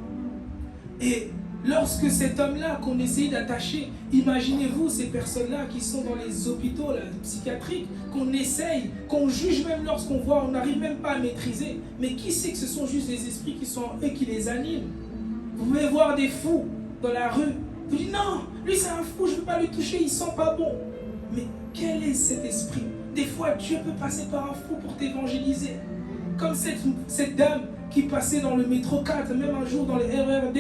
C: Et lorsque cet homme-là qu'on essayait d'attacher, imaginez-vous ces personnes-là qui sont dans les hôpitaux là, psychiatriques, qu'on essaye, qu'on juge même lorsqu'on voit, on n'arrive même pas à maîtriser. Mais qui sait que ce sont juste des esprits qui sont eux qui les animent? Vous pouvez voir des fous dans la rue. Vous dites non, lui c'est un fou, je ne veux pas le toucher, il ne sent pas bon. Mais quel est cet esprit? Des fois, Dieu peut passer par un fou pour t'évangéliser. Comme cette dame qui passait dans le métro 4, même un jour dans le RERD,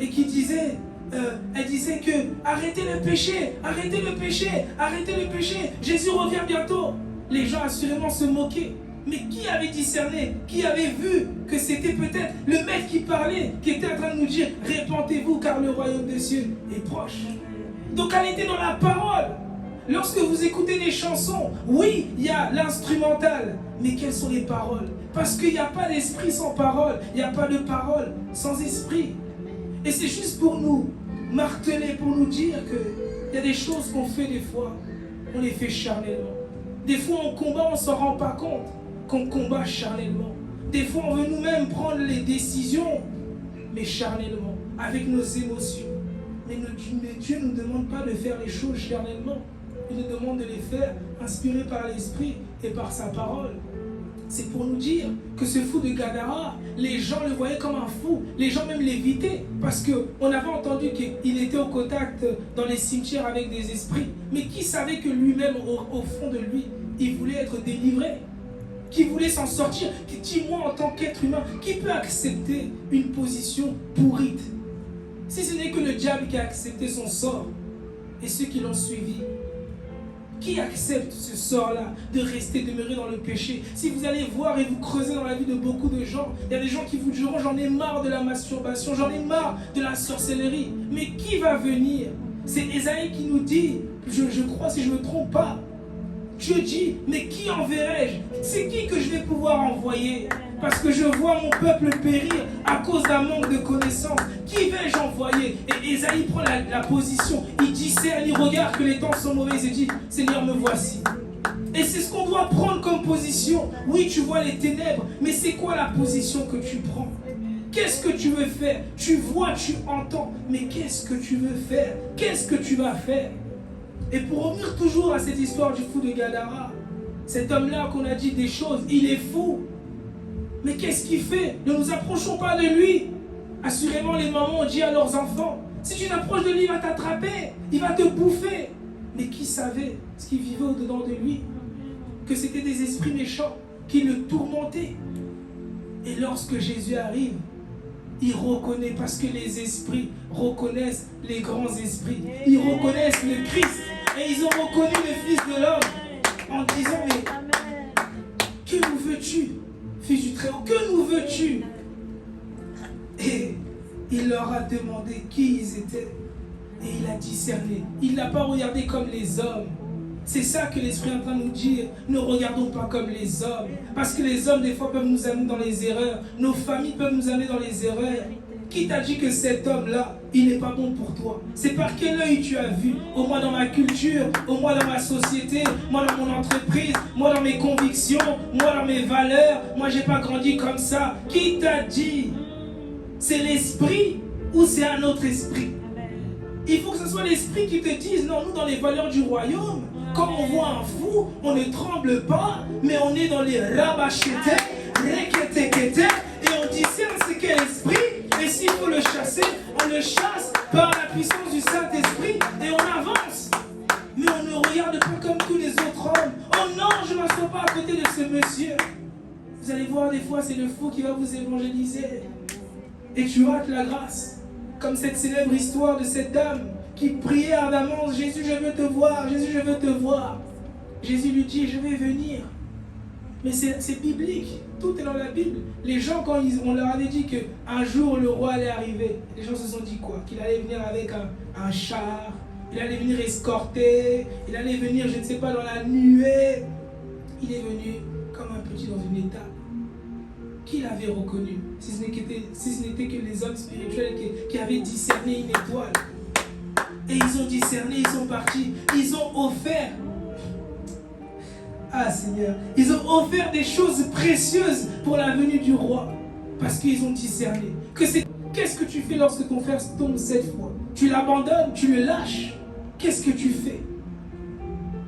C: et qui disait, elle disait que arrêtez le péché, arrêtez le péché, arrêtez le péché, Jésus revient bientôt. Les gens assurément se moquaient. Mais qui avait discerné, qui avait vu que c'était peut-être le maître qui parlait, qui était en train de nous dire, répentez-vous car le royaume des cieux est proche. Donc elle était dans la parole. Lorsque vous écoutez des chansons, oui, il y a l'instrumental, mais quelles sont les paroles? Parce qu'il n'y a pas d'esprit sans parole, il n'y a pas de parole sans esprit. Et c'est juste pour nous marteler, pour nous dire qu'il y a des choses qu'on fait des fois, on les fait charnellement. Des fois on combat, on ne s'en rend pas compte qu'on combat charnellement. Des fois on veut nous-mêmes prendre les décisions, mais charnellement, avec nos émotions. Mais Dieu ne nous demande pas de faire les choses charnellement. Il nous demande de les faire inspirés par l'Esprit et par sa parole. C'est pour nous dire que ce fou de Gadara, les gens le voyaient comme un fou. Les gens même l'évitaient parce qu'on avait entendu qu'il était au contact dans les cimetières avec des esprits. Mais qui savait que lui-même, au fond de lui, il voulait être délivré? Qui voulait s'en sortir? Dis-moi en tant qu'être humain, qui peut accepter une position pourrite? Si ce n'est que le diable qui a accepté son sort et ceux qui l'ont suivi. Qui accepte ce sort-là de rester demeuré dans le péché? Si vous allez voir et vous creusez dans la vie de beaucoup de gens, il y a des gens qui vous diront j'en ai marre de la masturbation, j'en ai marre de la sorcellerie. Mais qui va venir? C'est Ésaïe qui nous dit, je crois si je ne me trompe pas, Dieu dit, mais qui enverrai-je? C'est qui que je vais pouvoir envoyer? Parce que je vois mon peuple périr à cause d'un manque de connaissance. Qui vais-je envoyer? Et Ésaïe prend la position. Il discerne, il regarde que les temps sont mauvais. Il se dit, Seigneur, me voici. Et c'est ce qu'on doit prendre comme position. Oui, tu vois les ténèbres, mais c'est quoi la position que tu prends? Qu'est-ce que tu veux faire? Tu vois, tu entends, mais qu'est-ce que tu veux faire? Qu'est-ce que tu vas faire? Et pour revenir toujours à cette histoire du fou de Gadara, cet homme-là qu'on a dit des choses, il est fou. Mais qu'est-ce qu'il fait? Ne nous approchons pas de lui. Assurément, les mamans ont dit à leurs enfants, si tu t'approches de lui, il va t'attraper, il va te bouffer. Mais qui savait ce qui vivait au-dedans de lui? Que c'était des esprits méchants qui le tourmentaient. Et lorsque Jésus arrive, il reconnaît, parce que les esprits reconnaissent les grands esprits. Ils reconnaissent le Christ. Et ils ont reconnu le Fils de l'homme en disant, mais que nous veux-tu, Fils du Très-Haut? Que nous veux-tu? Et il leur a demandé qui ils étaient. Et il a discerné. Il n'a pas regardé comme les hommes. C'est ça que l'Esprit est en train de nous dire. Ne regardons pas comme les hommes. Parce que les hommes, des fois, peuvent nous amener dans les erreurs. Nos familles peuvent nous amener dans les erreurs. Qui t'a dit que cet homme-là, il n'est pas bon pour toi? C'est par quel œil tu as vu? Au moins dans ma culture, au moins dans ma société, moi dans mon entreprise, moi dans mes convictions, moi dans mes valeurs. Moi, j'ai pas grandi comme ça. Qui t'a dit? C'est l'esprit ou c'est un autre esprit? Il faut que ce soit l'esprit qui te dise, non, nous dans les valeurs du royaume, quand on voit un fou, on ne tremble pas, mais on est dans les rabachete, reketekete, et on discerne c'est quel esprit, et s'il faut le chasser, on le chasse par la puissance du Saint-Esprit, et on avance. Mais on ne regarde pas comme tous les autres hommes. Oh non, je ne m'assois pas à côté de ce monsieur. Vous allez voir, des fois, c'est le fou qui va vous évangéliser. Et tu rates la grâce. Comme cette célèbre histoire de cette dame qui priait ardemment, Jésus, je veux te voir, Jésus, je veux te voir. Jésus lui dit, je vais venir. Mais c'est biblique, tout est dans la Bible. Les gens, quand on leur avait dit qu'un jour le roi allait arriver, les gens se sont dit quoi? Qu'il allait venir avec un char, il allait venir escorter, il allait venir, je ne sais pas, dans la nuée. Il est venu comme un petit dans une étape. Qui l'avait reconnu, si ce n'était que les hommes spirituels qui avaient discerné une étoile. Et ils ont discerné, ils sont partis, ils ont offert. Ah Seigneur, ils ont offert des choses précieuses pour la venue du roi. Parce qu'ils ont discerné. Qu'est-ce que tu fais lorsque ton frère tombe 7 fois? Tu l'abandonnes, tu le lâches. Qu'est-ce que tu fais?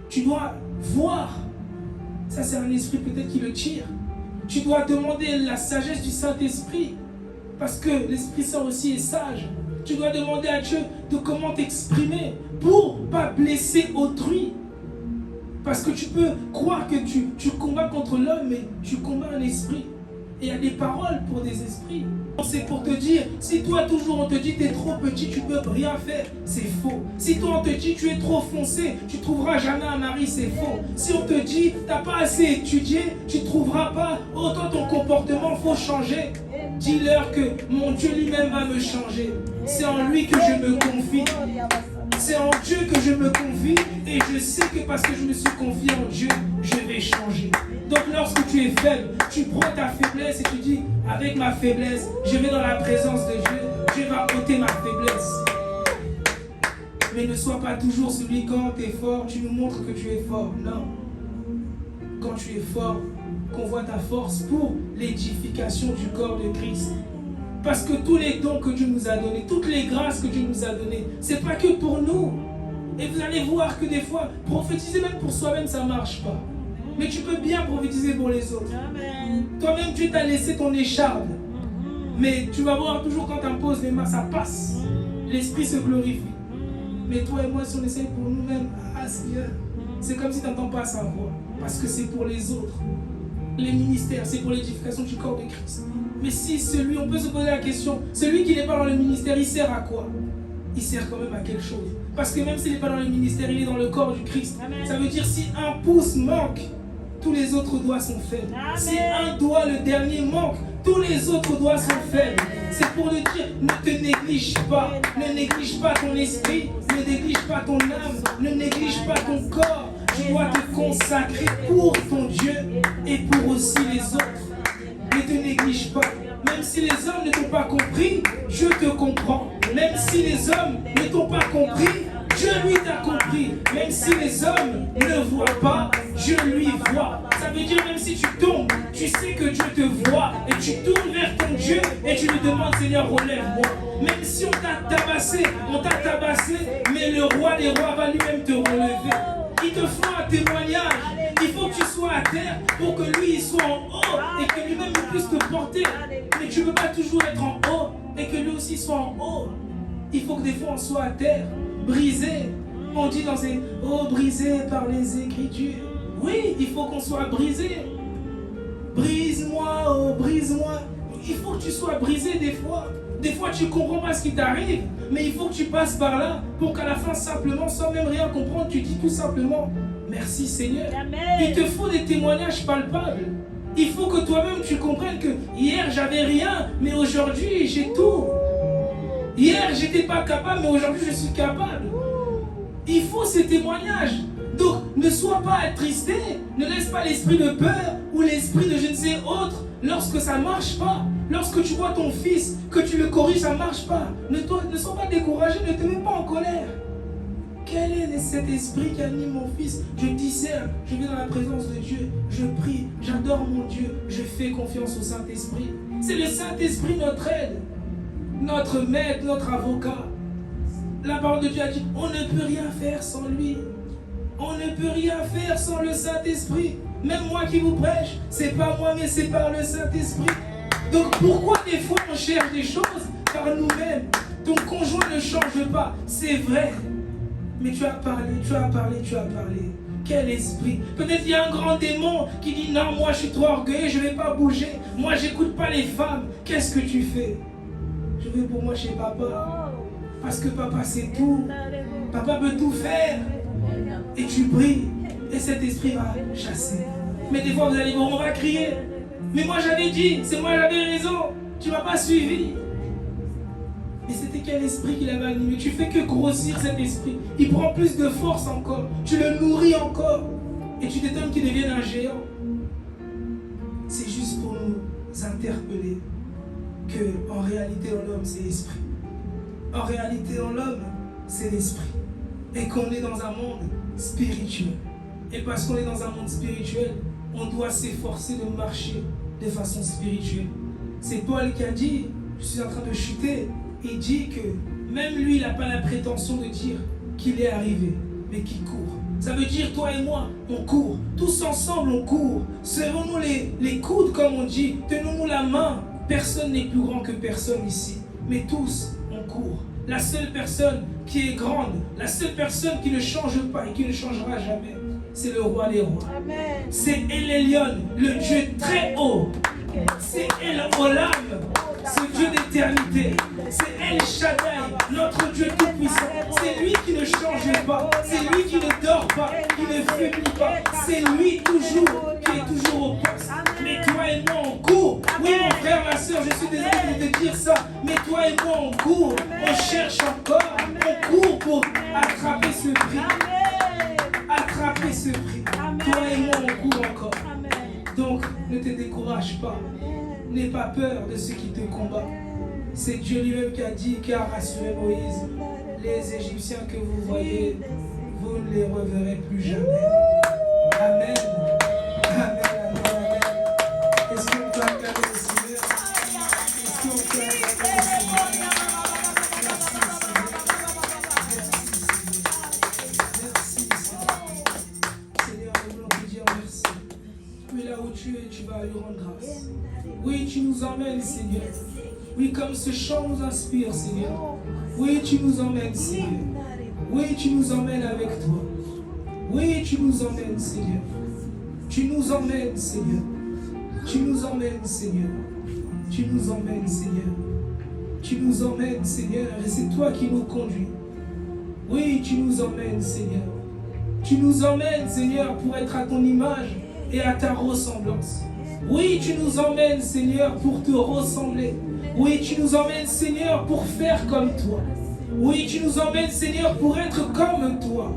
C: Tu dois voir. Ça c'est un esprit peut-être qui le tire. Tu dois demander la sagesse du Saint-Esprit. Parce que l'Esprit Saint aussi est sage. Tu dois demander à Dieu de comment t'exprimer pour ne pas blesser autrui. Parce que tu peux croire que tu combats contre l'homme, mais tu combats un esprit. Et il y a des paroles pour des esprits. C'est pour te dire, si toi toujours on te dit tu es trop petit, tu ne peux rien faire, c'est faux. Si toi on te dit tu es trop foncé, tu ne trouveras jamais un mari, c'est faux. Si on te dit tu n'as pas assez étudié, tu ne trouveras pas, oh toi ton comportement, il faut changer. Dis-leur que mon Dieu lui-même va me changer. C'est en lui que je me confie. C'est en Dieu que je me confie et je sais que parce que je me suis confié en Dieu, je vais changer. Donc lorsque tu es faible, tu prends ta faiblesse et tu dis, avec ma faiblesse, je vais dans la présence de Dieu, Dieu va ôter ma faiblesse. Mais ne sois pas toujours celui quand tu es fort, tu nous montres que tu es fort. Non. Quand tu es fort, qu'on voit ta force pour l'édification du corps de Christ. Parce que tous les dons que Dieu nous a donnés, toutes les grâces que Dieu nous a données, ce n'est pas que pour nous. Et vous allez voir que des fois, prophétiser même pour soi-même, ça ne marche pas. Mais tu peux bien prophétiser pour les autres. Toi-même, Dieu t'a laissé ton écharpe. Mais tu vas voir toujours quand tu imposes les mains, ça passe. L'esprit se glorifie. Mais toi et moi, si on essaye pour nous-mêmes, c'est comme si tu n'entends pas sa voix. Parce que c'est pour les autres. Les ministères, c'est pour l'édification du corps de Christ. Mais si celui, on peut se poser la question, celui qui n'est pas dans le ministère, il sert à quoi? Il sert quand même à quelque chose. Parce que même s'il n'est pas dans le ministère, il est dans le corps du Christ. Amen. Ça veut dire si un pouce manque, tous les autres doigts sont faibles. Amen. Si un doigt, le dernier, manque, tous les autres doigts sont faibles. C'est pour le dire, ne te néglige pas. Ne néglige pas ton esprit, ne néglige pas ton âme, ne néglige pas ton corps. Tu dois te consacrer pour ton Dieu et pour aussi les autres. Ne te néglige pas. Même si les hommes ne t'ont pas compris, Dieu te comprend. Même si les hommes ne t'ont pas compris, Dieu lui t'a compris. Même si les hommes ne voient pas, Dieu lui voit. Ça veut dire même si tu tombes, tu sais que Dieu te voit et tu tournes vers ton Dieu et tu lui te demande, Seigneur, relève-moi. Même si on t'a tabassé, mais le roi des rois va lui-même te relever. Il te faut un témoignage. Il faut que tu sois à terre pour que lui il soit en haut et que lui-même il puisse te porter. Mais tu ne peux pas toujours être en haut et que lui aussi soit en haut. Il faut que des fois on soit à terre, brisé. On dit dans ces brisé par les Écritures. Oui, il faut qu'on soit brisé. Brise-moi, oh brise-moi. Il faut que tu sois brisé des fois. Des fois tu ne comprends pas ce qui t'arrive, mais il faut que tu passes par là pour qu'à la fin simplement, sans même rien comprendre, tu dis tout simplement merci Seigneur.
B: Amen.
C: Il te faut des témoignages palpables. Il faut que toi-même tu comprennes que hier j'avais rien, mais aujourd'hui j'ai tout. Hier j'étais pas capable, mais aujourd'hui je suis capable. Il faut ces témoignages. Donc ne sois pas attristé, ne laisse pas l'esprit de peur ou l'esprit de je ne sais autre lorsque ça ne marche pas. Lorsque tu vois ton fils, que tu le corriges, ça ne marche pas. Ne sois pas découragé, ne te mets pas en colère. Quel est cet esprit qui anime mon fils? Je discerne, je vais dans la présence de Dieu, je prie, j'adore mon Dieu, je fais confiance au Saint-Esprit. C'est le Saint-Esprit notre aide, notre maître, notre avocat. La parole de Dieu a dit, on ne peut rien faire sans lui. On ne peut rien faire sans le Saint-Esprit. Même moi qui vous prêche, c'est pas moi, mais c'est par le Saint-Esprit. Donc pourquoi des fois on cherche des choses par nous-mêmes? Ton conjoint ne change pas, c'est vrai. Mais tu as parlé. Quel esprit? Peut-être il y a un grand démon qui dit non, moi je suis trop orgueilleux, je ne vais pas bouger. Moi j'écoute pas les femmes. Qu'est-ce que tu fais? Je vais pour moi chez papa. Parce que papa c'est tout. Papa peut tout faire. Et tu pries. Et cet esprit va chasser. Mais des fois vous allez dire, on va crier. Mais moi j'avais dit, c'est moi j'avais raison. Tu ne m'as pas suivi. Mais c'était quel esprit qui l'avait animé? Tu fais que grossir cet esprit. Il prend plus de force encore. Tu le nourris encore. Et tu t'étonnes qu'il devienne un géant. C'est juste pour nous interpeller que en réalité en l'homme c'est l'esprit. En réalité en l'homme c'est l'esprit. Et qu'on est dans un monde spirituel. Et parce qu'on est dans un monde spirituel, on doit s'efforcer de marcher de façon spirituelle. C'est Paul qui a dit, je suis en train de chuter. Il dit que même lui, il n'a pas la prétention de dire qu'il est arrivé, mais qu'il court. Ça veut dire, toi et moi, on court. Tous ensemble, on court. Serrons-nous les coudes, comme on dit. Tenons-nous la main. Personne n'est plus grand que personne ici. Mais tous, on court. La seule personne qui est grande, la seule personne qui ne change pas et qui ne changera jamais, c'est le roi des rois.
B: Amen.
C: C'est El Elyon, le Dieu très haut. C'est El Olam, ce Dieu d'éternité. C'est El Shaddai, notre Dieu tout-puissant. C'est lui qui ne change pas. C'est lui qui ne dort pas, qui ne faiblit pas. C'est lui toujours, qui est toujours au poste. Mais toi et moi, on court. Oui, mon frère, ma soeur, je suis désolé de te dire ça. Mais toi et moi, on court. On cherche encore. On court pour attraper ce prix. Attraper ce prix. Toi et moi, on court encore. Donc, ne te décourage pas. N'aie pas peur de ceux qui te combattent. C'est Dieu lui-même qui a dit, qui a rassuré Moïse. Les Égyptiens que vous voyez, vous ne les reverrez plus jamais. Amen. Amen. Amen. Est-ce qu'on peut acclamer le Seigneur? Est-ce qu'on peut acclamer le Seigneur? Merci Seigneur. Merci Seigneur. Seigneur, nous voulons te dire merci. Oui, là où tu es, tu vas lui rendre grâce. Oui, tu nous emmènes, Seigneur. Oui, comme ce chant nous inspire, Seigneur. Oui, tu nous emmènes, Seigneur. Oui, tu nous emmènes avec toi. Oui, tu nous emmènes, Seigneur. Tu nous emmènes, Seigneur. Tu nous emmènes, Seigneur. Tu nous emmènes, Seigneur. Tu nous emmènes, Seigneur. Et c'est toi qui nous conduis. Oui, tu nous emmènes, Seigneur. Tu nous emmènes, Seigneur, pour être à ton image et à ta ressemblance. Oui, tu nous emmènes, Seigneur, pour te ressembler. Oui, tu nous emmènes, Seigneur, pour faire comme toi. Oui, tu nous emmènes, Seigneur, pour être comme toi.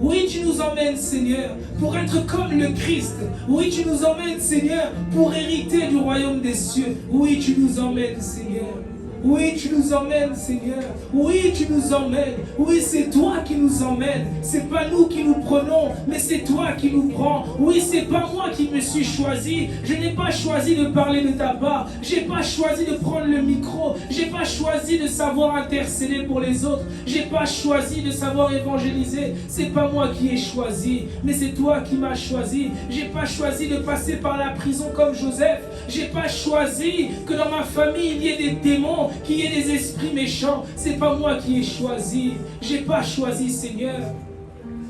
C: Oui, tu nous emmènes, Seigneur, pour être comme le Christ. Oui, tu nous emmènes, Seigneur, pour hériter du royaume des cieux. Oui, tu nous emmènes, Seigneur, Oui, tu nous emmènes, Seigneur. Oui, tu nous emmènes. Oui, c'est toi qui nous emmènes. C'est pas nous qui nous prenons, mais c'est toi qui nous prends. Oui, c'est pas moi qui me suis choisi. Je n'ai pas choisi de parler de ta part. J'ai pas choisi de prendre le micro. J'ai pas choisi de savoir intercéder pour les autres. J'ai pas choisi de savoir évangéliser. C'est pas moi qui ai choisi, mais c'est toi qui m'as choisi. J'ai pas choisi de passer par la prison comme Joseph. J'ai pas choisi que dans ma famille il y ait des démons, qu'il y ait des esprits méchants. C'est pas moi qui ai choisi. J'ai pas choisi, Seigneur.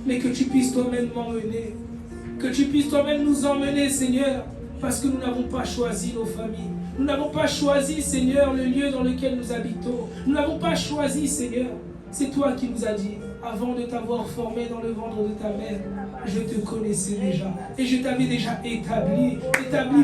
C: Mais que tu puisses toi-même m'emmener. Que tu puisses toi-même nous emmener, Seigneur. Parce que nous n'avons pas choisi nos familles. Nous n'avons pas choisi, Seigneur, le lieu dans lequel nous habitons. Nous n'avons pas choisi, Seigneur. C'est toi qui nous as dit, avant de t'avoir formé dans le ventre de ta mère, je te connaissais déjà. Et je t'avais déjà établi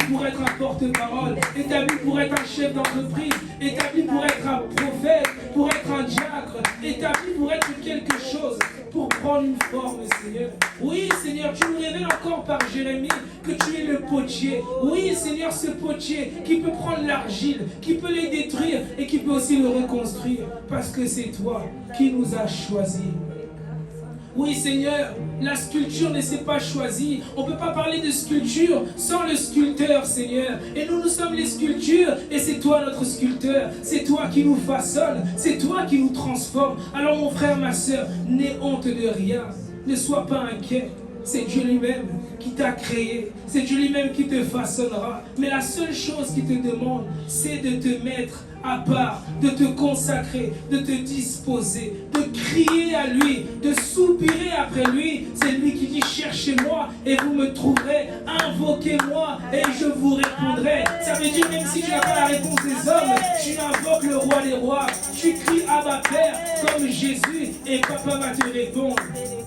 C: pour être un porte-parole, établi pour être un chef d'entreprise, établi pour être un prophète, pour être un diacre, établi pour être quelque chose, pour prendre une forme, Seigneur. Oui, Seigneur, tu nous révèles encore par Jérémie que tu es le potier. Oui, Seigneur, ce potier qui peut prendre l'argile, qui peut les détruire et qui peut aussi le reconstruire. Parce que c'est toi qui nous as choisis. Oui, Seigneur, la sculpture ne s'est pas choisie. On ne peut pas parler de sculpture sans le sculpteur, Seigneur. Et nous sommes les sculptures et c'est toi notre sculpteur. C'est toi qui nous façonne. C'est toi qui nous transforme. Alors mon frère, ma soeur, n'aie honte de rien. Ne sois pas inquiet. C'est Dieu lui-même qui t'a créé. C'est Dieu lui-même qui te façonnera. Mais la seule chose qu'il te demande, c'est de te mettre à part, de te consacrer, de te disposer, de crier à lui, de soupirer après lui. C'est lui qui dit: cherchez-moi et vous me trouverez, invoquez-moi et je vous répondrai. Ça veut dire, même si tu n'as pas la réponse des hommes, tu invoques le roi des rois, tu cries Abba Père comme Jésus et papa va te répondre.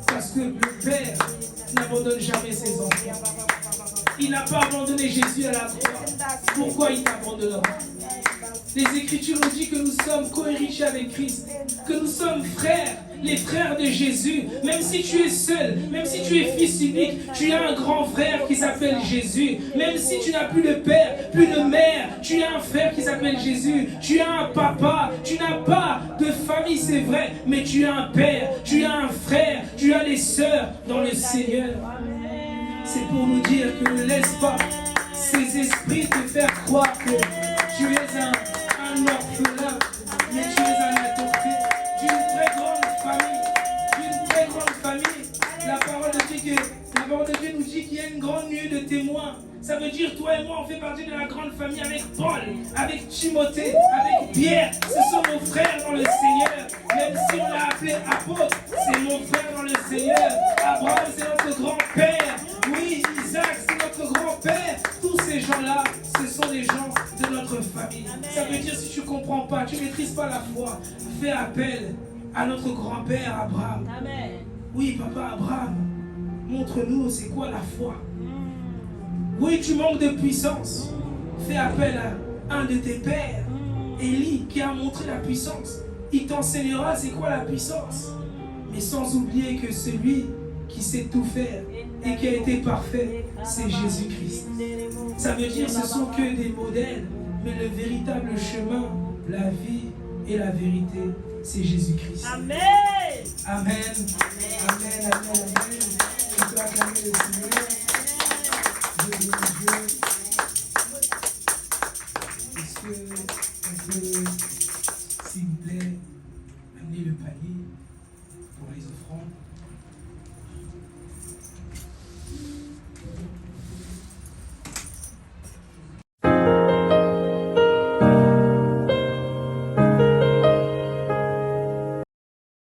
C: Parce que le Père n'abandonne jamais ses enfants. Il n'a pas abandonné Jésus à la croix. Pourquoi il t'abandonnera? Les Écritures nous disent que nous sommes co-héritiers avec Christ, que nous sommes frères, les frères de Jésus. Même si tu es seul, même si tu es fils unique, tu as un grand frère qui s'appelle Jésus. Même si tu n'as plus de père, plus de mère, tu as un frère qui s'appelle Jésus. Tu as un papa, tu n'as pas de famille, c'est vrai, mais tu as un père, tu as un frère, tu as des sœurs dans le Seigneur. C'est pour nous dire que ne laisse pas ces esprits te faire croire que tu es un orphelin, mais tu es un adopté d'une très grande famille, d'une très grande famille. La parole de Dieu nous dit qu'il y a une grande nuée de témoins. Ça veut dire, toi et moi, on fait partie de la grande famille avec Paul, avec Timothée, avec Pierre. Ce sont nos frères dans le Seigneur. Même si on l'a appelé apôtre, c'est mon frère dans le Seigneur. Abraham, c'est notre grand-père. Oui, Isaac, c'est notre grand-père. Tous ces gens-là, ce sont des gens de notre famille. Ça veut dire, si tu ne comprends pas, tu ne maîtrises pas la foi, fais appel à notre grand-père Abraham.
B: Amen.
C: Oui, papa Abraham, montre-nous c'est quoi la foi. Oui, tu manques de puissance. Fais appel à un de tes pères, Élie, qui a montré la puissance. Il t'enseignera c'est quoi la puissance. Mais sans oublier que celui qui sait tout faire et qui a été parfait, c'est Jésus-Christ. Ça veut dire que ce ne sont que des modèles, mais le véritable chemin, la vie et la vérité, c'est Jésus-Christ.
B: Amen.
C: Amen. Amen. Amen. Amen. Je peux acclamer le Seigneur.